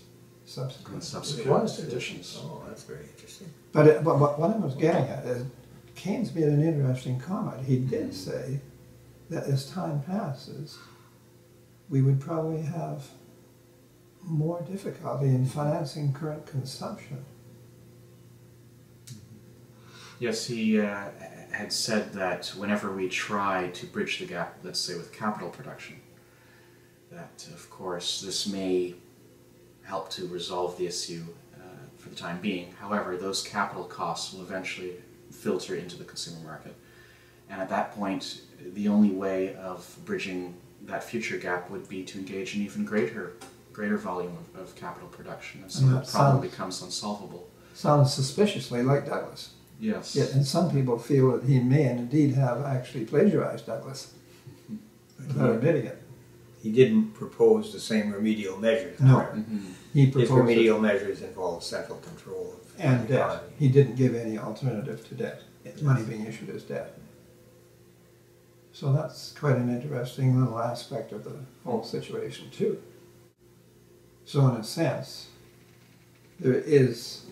subsequent editions. Oh, that's very interesting. But what I was getting at is Keynes made an interesting comment. He did say that as time passes, we would probably have more difficulty in financing current consumption. Yes, he had said that whenever we try to bridge the gap, let's say with capital production, that of course this may help to resolve the issue for the time being. However, those capital costs will eventually filter into the consumer market. And at that point, the only way of bridging that future gap would be to engage in even greater volume of capital production. And so the problem becomes unsolvable. Sounds suspiciously like Douglas. Yes. Yet, and some people feel that he may indeed have actually plagiarized Douglas without admitting it. He didn't propose the same remedial measures. No. He His proposed remedial measures involved central control of and the debt. economy. He didn't give any alternative to debt. Money being issued as debt. So that's quite an interesting little aspect of the whole situation too. So in a sense, there is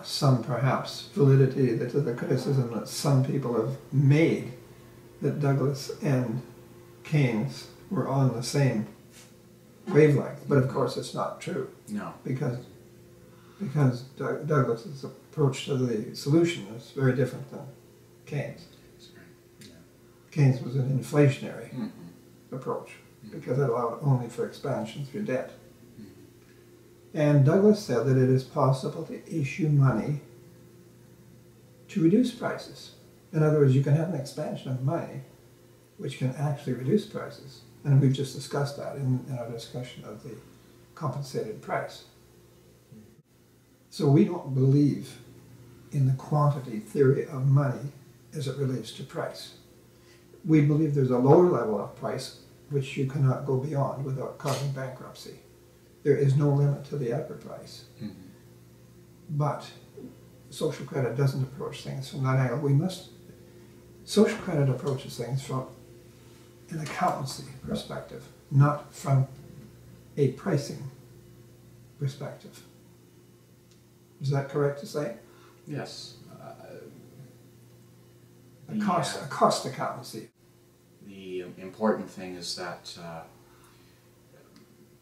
some perhaps validity to the criticism that some people have made that Douglas and Keynes were on the same wavelength. But of course it's not true. No. Because Douglas's approach to the solution is very different than Keynes. Keynes was an inflationary approach because it allowed only for expansion through debt. And Douglas said that it is possible to issue money to reduce prices. In other words, you can have an expansion of money which can actually reduce prices. And we've just discussed that in our discussion of the compensated price. So we don't believe in the quantity theory of money as it relates to price. We believe there's a lower level of price which you cannot go beyond without causing bankruptcy. There is no limit to the upper price. But social credit doesn't approach things from that angle. Social credit approaches things from an accountancy perspective, not from a pricing perspective. Is that correct to say? Yes. A cost accountancy. The important thing is that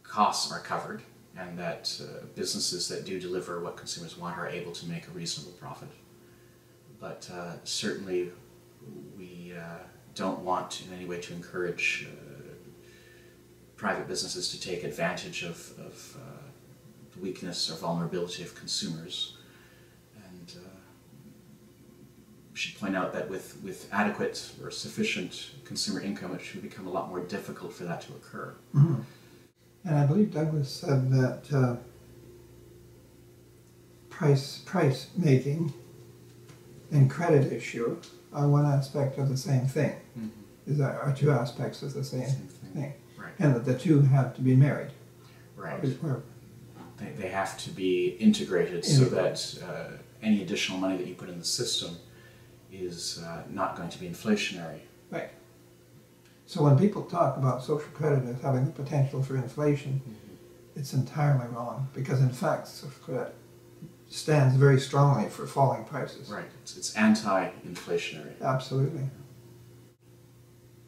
costs are covered and that businesses that do deliver what consumers want are able to make a reasonable profit. But certainly we don't want in any way to encourage private businesses to take advantage of the weakness or vulnerability of consumers. And we should point out that with adequate or sufficient consumer income, it should become a lot more difficult for that to occur. And I believe Douglas said that price making and credit issue are one aspect of the same thing. Are two aspects of the same thing. Right. And that the two have to be married. Right. They have to be integrated so that any additional money that you put in the system is not going to be inflationary. Right. So when people talk about social credit as having the potential for inflation, it's entirely wrong, because in fact social credit stands very strongly for falling prices. Right. It's anti-inflationary. Absolutely.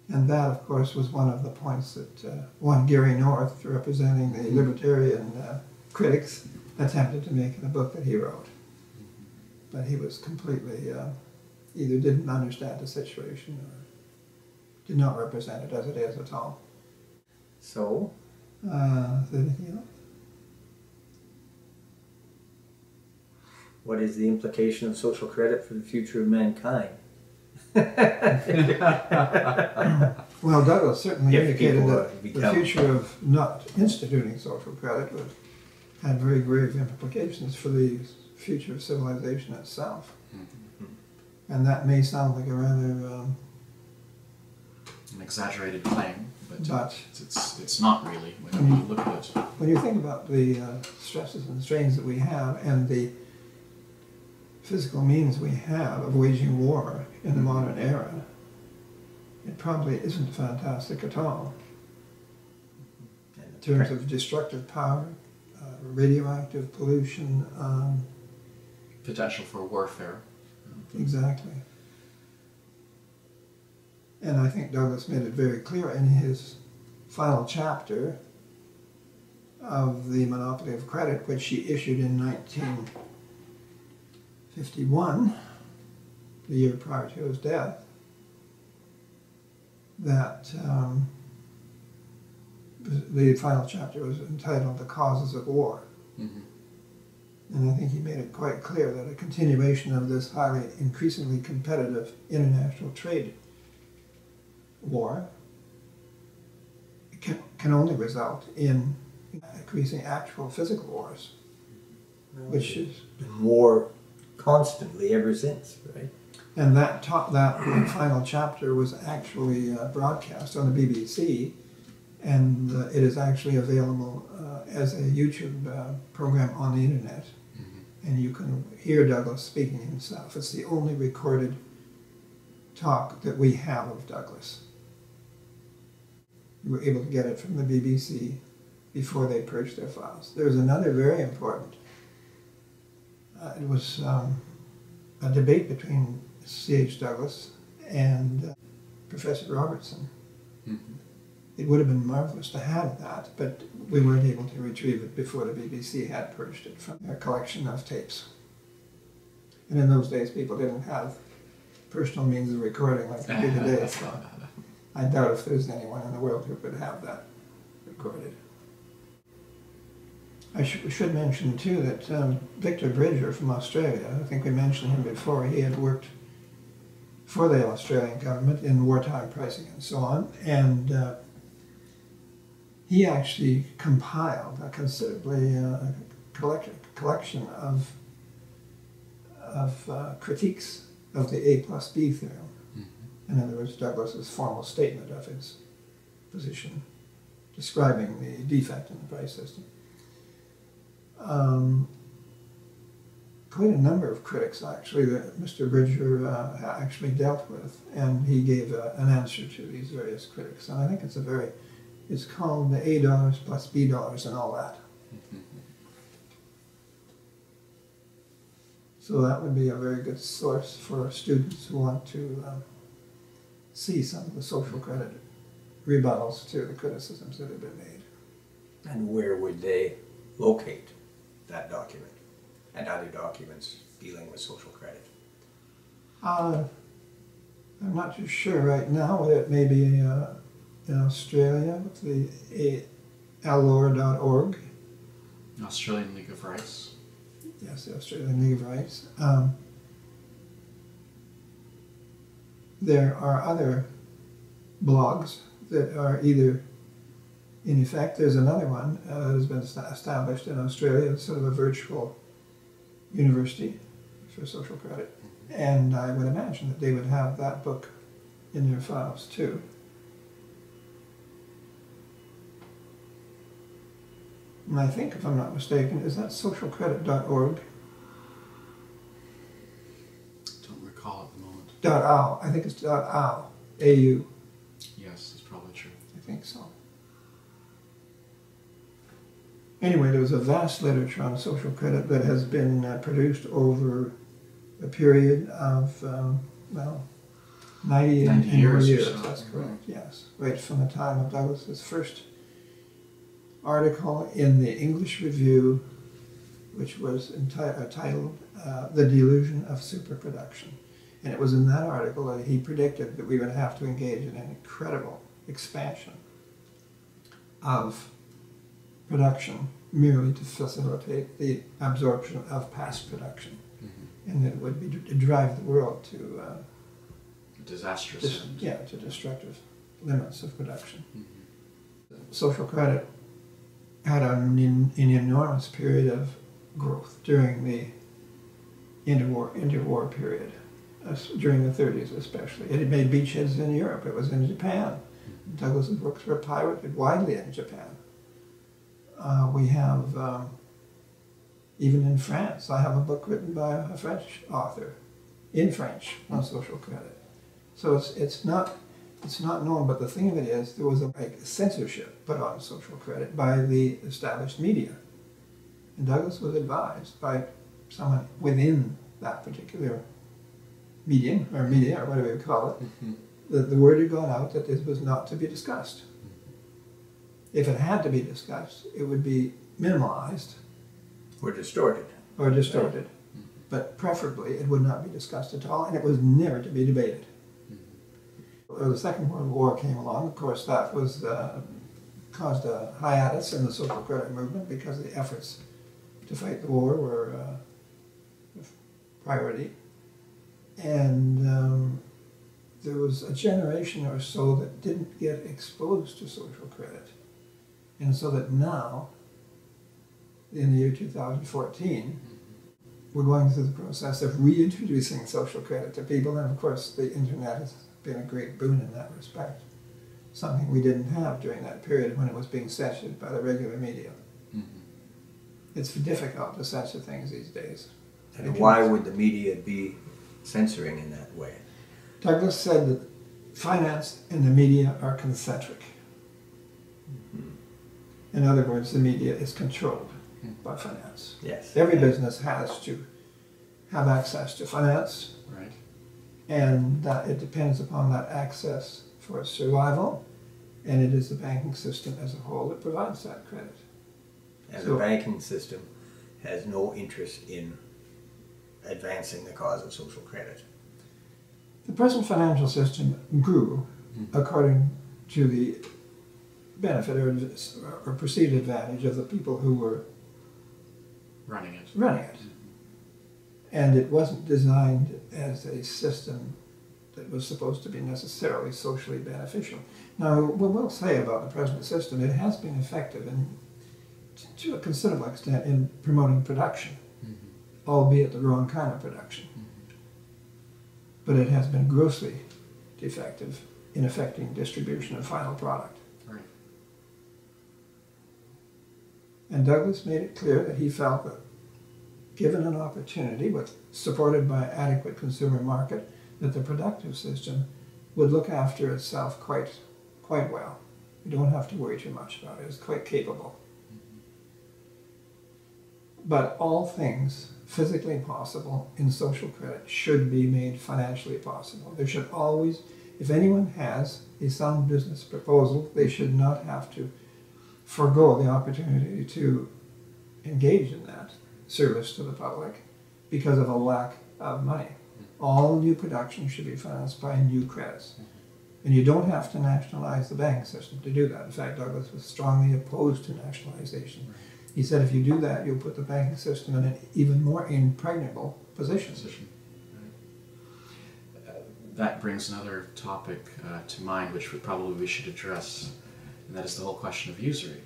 And that, of course, was one of the points that one Gary North, representing the libertarian critics, attempted to make in a book that he wrote. But he was completely, either didn't understand the situation or did not represent it as it is at all. So? Is there anything else? What is the implication of social credit for the future of mankind? Well, Douglas certainly indicated that the become future of not instituting social credit would have very grave implications for the future of civilization itself. And that may sound like a rather An exaggerated claim, but But- it's not really when you look at it. when you think about the stresses and strains that we have and the physical means we have of waging war in the modern era, it probably isn't fantastic at all in terms of destructive power, radioactive pollution, Potential for warfare. exactly. And I think Douglas made it very clear in his final chapter of The Monopoly of Credit, which he issued in 1951, the year prior to his death, that the final chapter was entitled The Causes of War. Mm-hmm. And I think he made it quite clear that a continuation of this highly, increasingly competitive international trade war can only result in increasing actual physical wars, which is, been war constantly ever since, right? and that final chapter was actually broadcast on the BBC, and it is actually available as a YouTube program on the internet, and you can hear Douglas speaking himself. It's the only recorded talk that we have of Douglas. We were able to get it from the BBC before they purged their files. There's another very important, it was a debate between C.H. Douglas and Professor Robertson. Mm-hmm. It would have been marvelous to have that, but we weren't able to retrieve it before the BBC had purged it from their collection of tapes. And in those days, people didn't have personal means of recording like they do today, so I doubt if there's anyone in the world who could have that recorded. I should mention, too, that Victor Bridger from Australia, I think we mentioned him before, he had worked for the Australian government in wartime pricing and so on, and he actually compiled a considerably collection of critiques of the A plus B theorem. In other words, Douglas's formal statement of his position, describing the defect in the price system. Quite a number of critics, actually, that Mr. Bridger actually dealt with, and he gave an answer to these various critics. And I think it's called the A dollars plus B dollars and all that. So that would be a very good source for students who want to see some of the social credit rebuttals to the criticisms that have been made. And where would they locate that document and other documents dealing with social credit? I'm not too sure right now. It may be in Australia with the allure.org. Australian League of Rights. Yes, the Australian League of Rights. There are other blogs that are either, in effect, there's another one that has been established in Australia. It's sort of a virtual university for social credit. And I would imagine that they would have that book in their files too. And I think, if I'm not mistaken, is that socialcredit.org? Don't recall at the moment. .au. I think it's .au. A-U. Yes, that's probably true. I think so. Anyway, there was a vast literature on social credit that has been produced over a period of, 90 and more years or years. so. That's correct, yes. Right from the time of Douglas's first article in the English Review, which was titled The Delusion of Superproduction. And it was in that article that he predicted that we would have to engage in an incredible expansion of production merely to facilitate the absorption of past production. And that it would be to drive the world to Disastrous. to destructive limits of production. Social credit had an enormous period of growth during the interwar period. during the 30s especially. It had made beachheads in Europe. It was in Japan. Douglas's books were pirated widely in Japan. We have, even in France, I have a book written by a French author, in French, on social credit. So it's not known, but the thing of it is, there was a censorship put on social credit by the established media. And Douglas was advised by someone within that particular medium, or media, or whatever you call it, that the word had gone out that this was not to be discussed. If it had to be discussed, it would be minimalized. Or distorted. Or distorted. But preferably, it would not be discussed at all, and it was never to be debated. The Second World War came along. Of course, that was caused a hiatus in the social credit movement because the efforts to fight the war were a priority. And there was a generation or so that didn't get exposed to social credit. And so that now, in the year 2014, we're going through the process of reintroducing social credit to people. And of course, the internet has been a great boon in that respect. Something we didn't have during that period when it was being censored by the regular media. It's difficult to censor things these days. And why would the media be censoring in that way? Douglas said that finance and the media are concentric. In other words, the media is controlled by finance. Yes. Every business has to have access to finance. Right. And that it depends upon that access for its survival. And it is the banking system as a whole that provides that credit. And the banking system has no interest in advancing the cause of social credit. The present financial system grew according to the benefit or perceived advantage of the people who were running it. And it wasn't designed as a system that was supposed to be necessarily socially beneficial. Now, what we'll say about the present system, it has been effective to a considerable extent in promoting production, albeit the wrong kind of production. But it has been grossly defective in affecting distribution of final product. Right. And Douglas made it clear that he felt that given an opportunity, supported by adequate consumer market, that the productive system would look after itself quite well. You don't have to worry too much about it. It's quite capable. But all things physically possible in social credit should be made financially possible. There should always, if anyone has a sound business proposal, they should not have to forego the opportunity to engage in that service to the public because of a lack of money. All new production should be financed by new credits. And you don't have to nationalize the banking system to do that. In fact, Douglas was strongly opposed to nationalization. He said if you do that, you'll put the banking system in an even more impregnable position. That brings another topic to mind, which we should address, and that is the whole question of usury.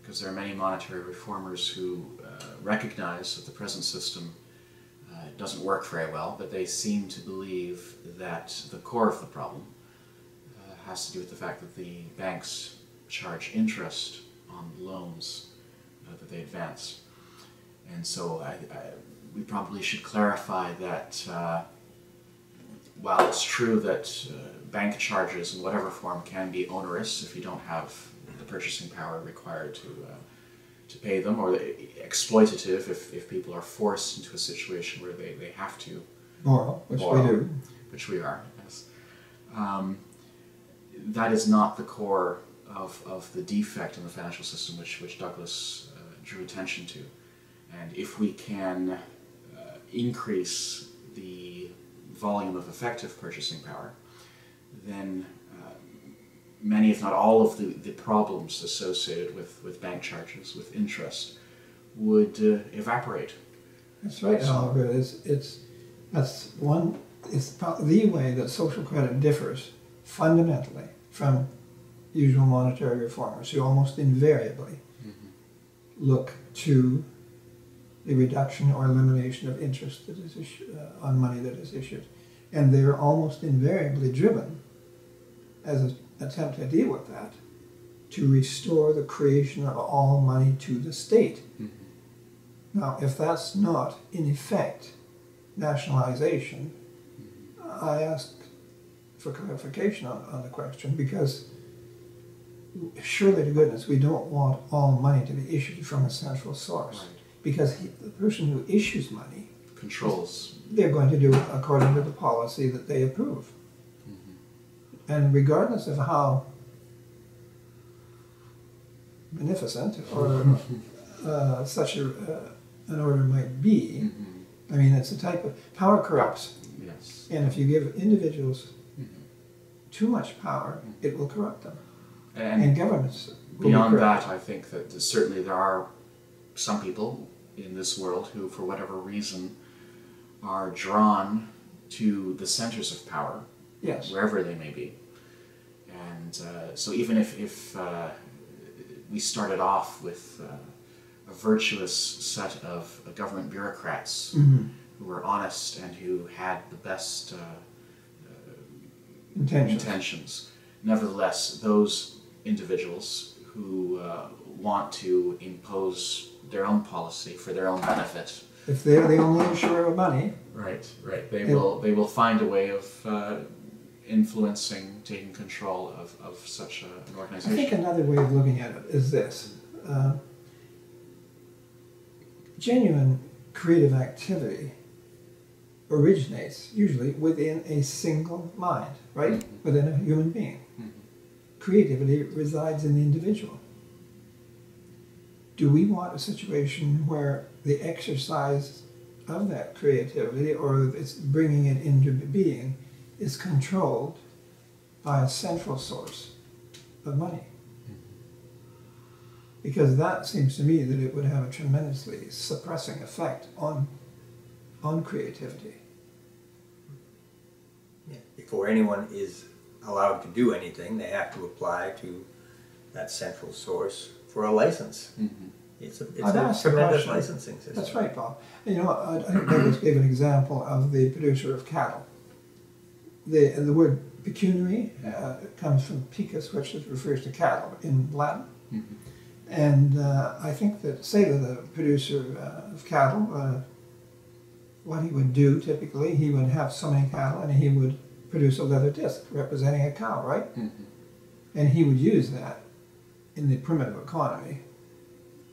Because there are many monetary reformers who recognize that the present system doesn't work very well, but they seem to believe that the core of the problem has to do with the fact that the banks charge interest on loans that they advance. And so we probably should clarify that while it's true that bank charges in whatever form can be onerous if you don't have the purchasing power required to pay them, or exploitative if people are forced into a situation where they have to borrow, which we do. Which we are, yes. That is not the core of the defect in the financial system which Douglas drew attention to. And if we can increase the volume of effective purchasing power, then many, if not all, of the problems associated with bank charges, with interest, would evaporate. That's right, Oliver. It's the way that social credit differs fundamentally from usual monetary reformers who almost invariably look to the reduction or elimination of interest that is on money that is issued. And they're almost invariably driven, as an attempt to deal with that, to restore the creation of all money to the state. Now, if that's not, in effect, nationalization, I ask for clarification on the question, because surely to goodness we don't want all money to be issued from a central source. Right. Because the person who issues money, Controls. they're going to do it according to the policy that they approve. And regardless of how beneficent or such an order might be, I mean, it's a type of power corrupts. Yes. And if you give individuals too much power, it will corrupt them. And governments will be Beyond corrupt. that, I think that certainly there are some people in this world who, for whatever reason, are drawn to the centers of power, Yes. wherever they may be. And so even if we started off with a virtuous set of government bureaucrats who were honest and who had the best intentions, nevertheless, those individuals who want to impose their own policy for their own benefit. If they're the only insurer of money, Right. They will find a way of influencing, taking control of such an I organization. think another way of looking at it is this. Genuine creative activity originates usually within a single mind, right? Within a human being. Creativity resides in the individual. Do we want a situation where the exercise of that creativity, or it's bringing it into being, is controlled by a central source of money? Because that seems to me that it would have a tremendously suppressing effect on creativity. Yeah. Before anyone is allowed to do anything, they have to apply to that central source for a license. It's a tremendous licensing system. That's right, Bob. You know, I think Douglas gave an example of the producer of cattle. The word pecuniary comes from pecus, which refers to cattle in Latin. And I think that, say that a producer of cattle, what he would do typically, he would have so many cattle and he would produce a leather disc representing a cow, right? And he would use that in the primitive economy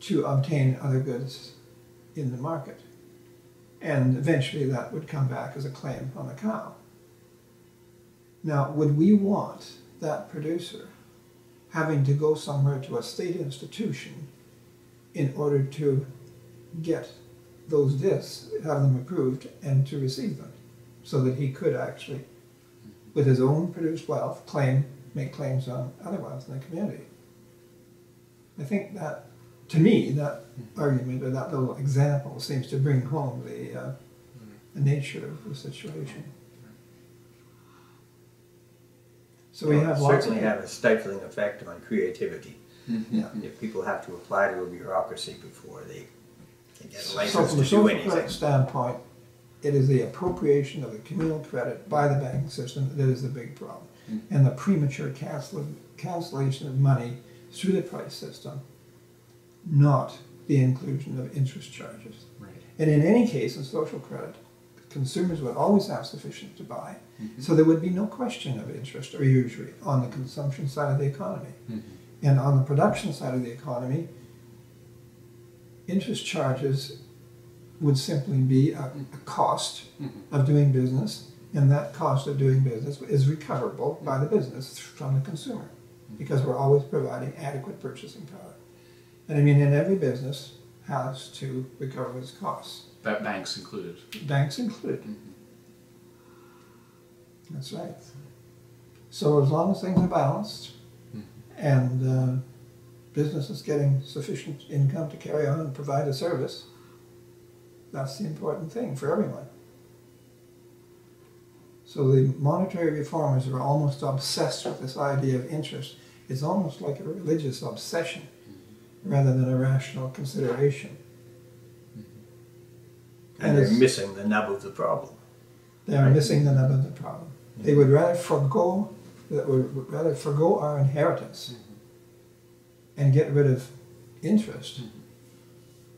to obtain other goods in the market. And eventually that would come back as a claim on the cow. Now, would we want that producer having to go somewhere to a state institution in order to get those discs, have them approved, and to receive them, so that he could actually, with his own produced wealth, make claims on other wealth in the community? I think that, to me, that argument or that little example seems to bring home the nature of the situation. So we have lots certainly have a stifling effect on creativity. Yeah. If people have to apply to a bureaucracy before they can get a So license from a to do social anything. credit standpoint, it is the appropriation of the communal credit by the banking system that is the big problem. And the premature cancellation of money through the price system, not the inclusion of interest charges. Right. And in any case, in social credit, consumers would always have sufficient to buy, so there would be no question of interest or usury on the consumption side of the economy. And on the production side of the economy, interest charges would simply be a cost of doing business, and that cost of doing business is recoverable by the business from the consumer, because we're always providing adequate purchasing power. And I mean, and every business has to recover its costs. That banks included. Banks included. That's right. So as long as things are balanced and business is getting sufficient income to carry on and provide a service, that's the important thing for everyone. So the monetary reformers are almost obsessed with this idea of interest. It's almost like a religious obsession rather than a rational consideration. And they're missing the nub of the problem. They are Right. missing the nub of the problem. They would rather forego our inheritance and get rid of interest,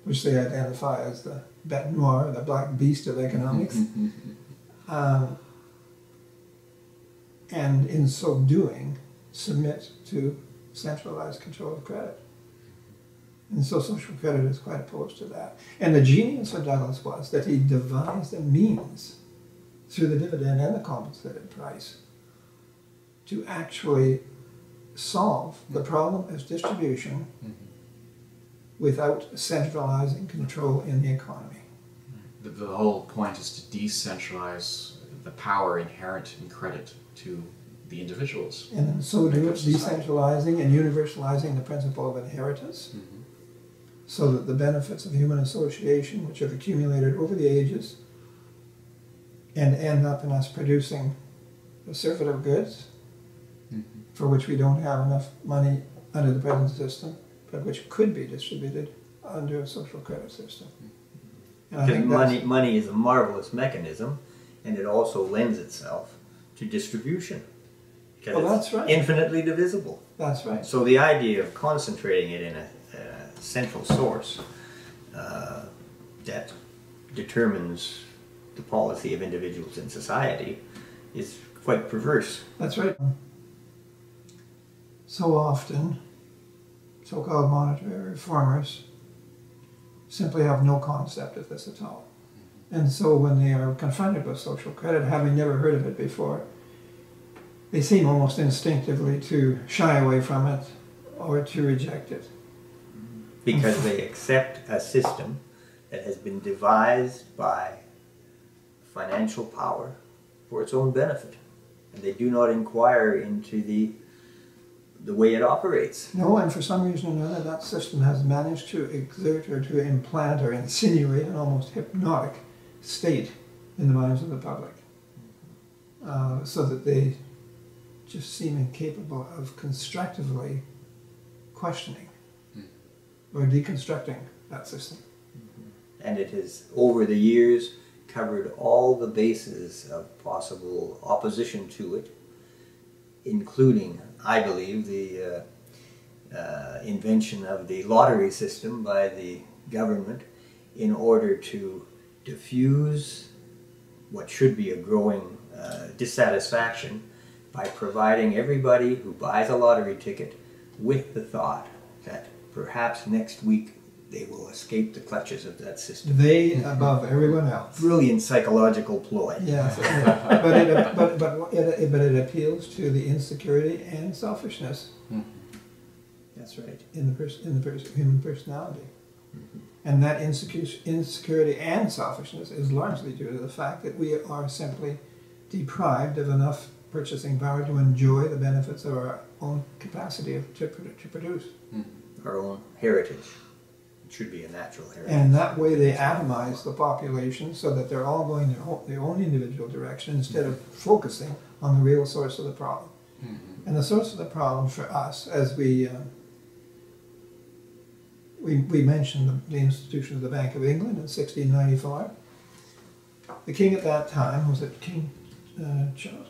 which they identify as the bête noire, the black beast of economics. And in so doing, submit to centralized control of credit. And so social credit is quite opposed to that. And the genius of Douglas was that he devised a means through the dividend and the compensated price to actually solve the problem of distribution without centralizing control in the economy. The whole point is to decentralize the power inherent in credit to the individuals. And in so do it, decentralizing and universalizing the principle of inheritance, so that the benefits of human association, which have accumulated over the ages and end up in us producing conservative goods, for which we don't have enough money under the present system, but which could be distributed under a social credit system. And I Because think money is a marvelous mechanism, and it also lends itself to distribution. Because Well, it's that's right. infinitely divisible. that's right. So the idea of concentrating it in a central source that determines the policy of individuals in society is quite perverse. That's right. So often, so-called monetary reformers simply have no concept of this at all. And so when they are confronted with social credit, having never heard of it before, they seem almost instinctively to shy away from it or to reject it. Because they accept a system that has been devised by financial power for its own benefit. And they do not inquire into the way it operates. No, and for some reason or another, that system has managed to exert or to implant or insinuate an almost hypnotic state in the minds of the public, so that they just seem incapable of constructively questioning or deconstructing that system. And it has, over the years, covered all the bases of possible opposition to it, including, I believe, the invention of the lottery system by the government in order to diffuse what should be a growing dissatisfaction by providing everybody who buys a lottery ticket with the thought that perhaps next week they will escape the clutches of that system. They above everyone else. Brilliant psychological ploy. Yes, but it appeals to the insecurity and selfishness That's right. in the human personality. And that insecurity and selfishness is largely due to the fact that we are simply deprived of enough purchasing power to enjoy the benefits of our own capacity to produce. Our own heritage. It should be a natural heritage. And that way they atomize the population so that they're all going their own individual direction instead of focusing on the real source of the problem. And the source of the problem for us, as we mentioned the institution of the Bank of England in 1694. The king at that time, was it King Charles?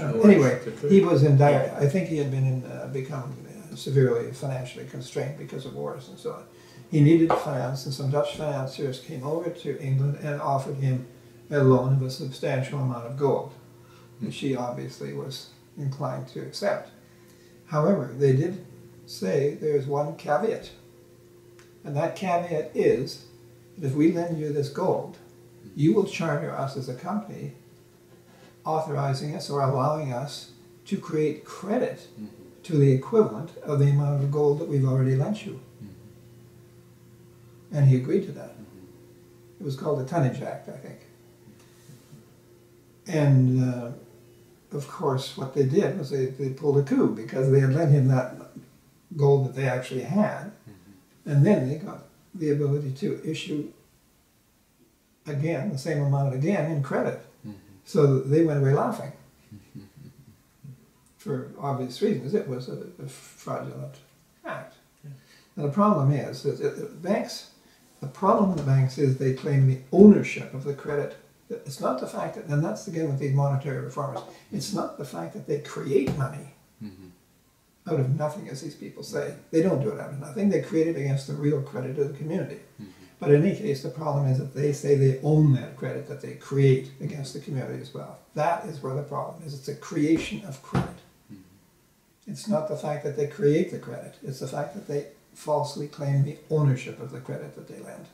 Anyway, he was in dire. I think he had been become severely financially constrained because of wars and so on. He needed finance, and some Dutch financiers came over to England and offered him a loan of a substantial amount of gold, which he obviously was inclined to accept. However, they did say there's one caveat, and that caveat is that if we lend you this gold, you will charter us as a company, authorizing us or allowing us to create credit to the equivalent of the amount of gold that we've already lent you. And he agreed to that. It was called the Tonnage Act, I think. And of course, what they did was they pulled a coup, because they had lent him that gold that they actually had, and then they got the ability to issue again the same amount again in credit. So they went away laughing. For obvious reasons, it was a fraudulent act. And the problem is that the problem with the banks is they claim the ownership of the credit It's not the fact that, and that's again with these monetary reformers, it's not the fact that they create money out of nothing, as these people say. They don't do it out of nothing. They create it against the real credit of the community. But in any case, the problem is that they say they own that credit that they create against the community as well. That is where the problem is. It's a creation of credit. It's not the fact that they create the credit. It's the fact that they falsely claim the ownership of the credit that they lend.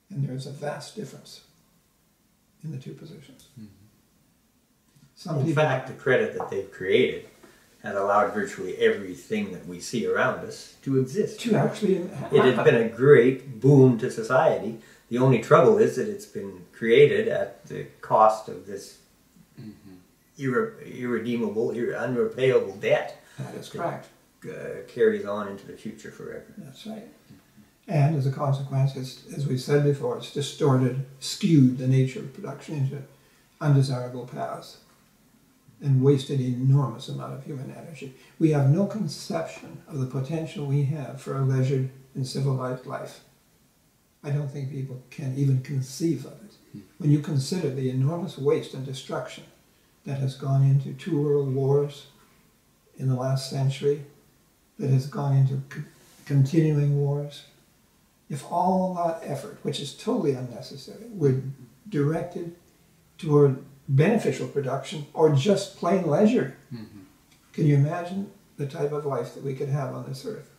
And there's a vast difference in the two positions. Some In people, fact, the credit that they've created has allowed virtually everything that we see around us to exist. to actually It has been a great boom to society. The only trouble is that it's been created at the cost of this irredeemable, unrepayable debt that is correct. carries on into the future forever. That's right. And as a consequence, as we've said before, it's distorted, skewed the nature of production into undesirable paths and wasted an enormous amount of human energy. We have no conception of the potential we have for a leisured and civilized life. I don't think people can even conceive of it. When you consider the enormous waste and destruction that has gone into 2 world wars in the last century, that has gone into continuing wars, if all that effort, which is totally unnecessary, were directed toward beneficial production or just plain leisure, can you imagine the type of life that we could have on this earth?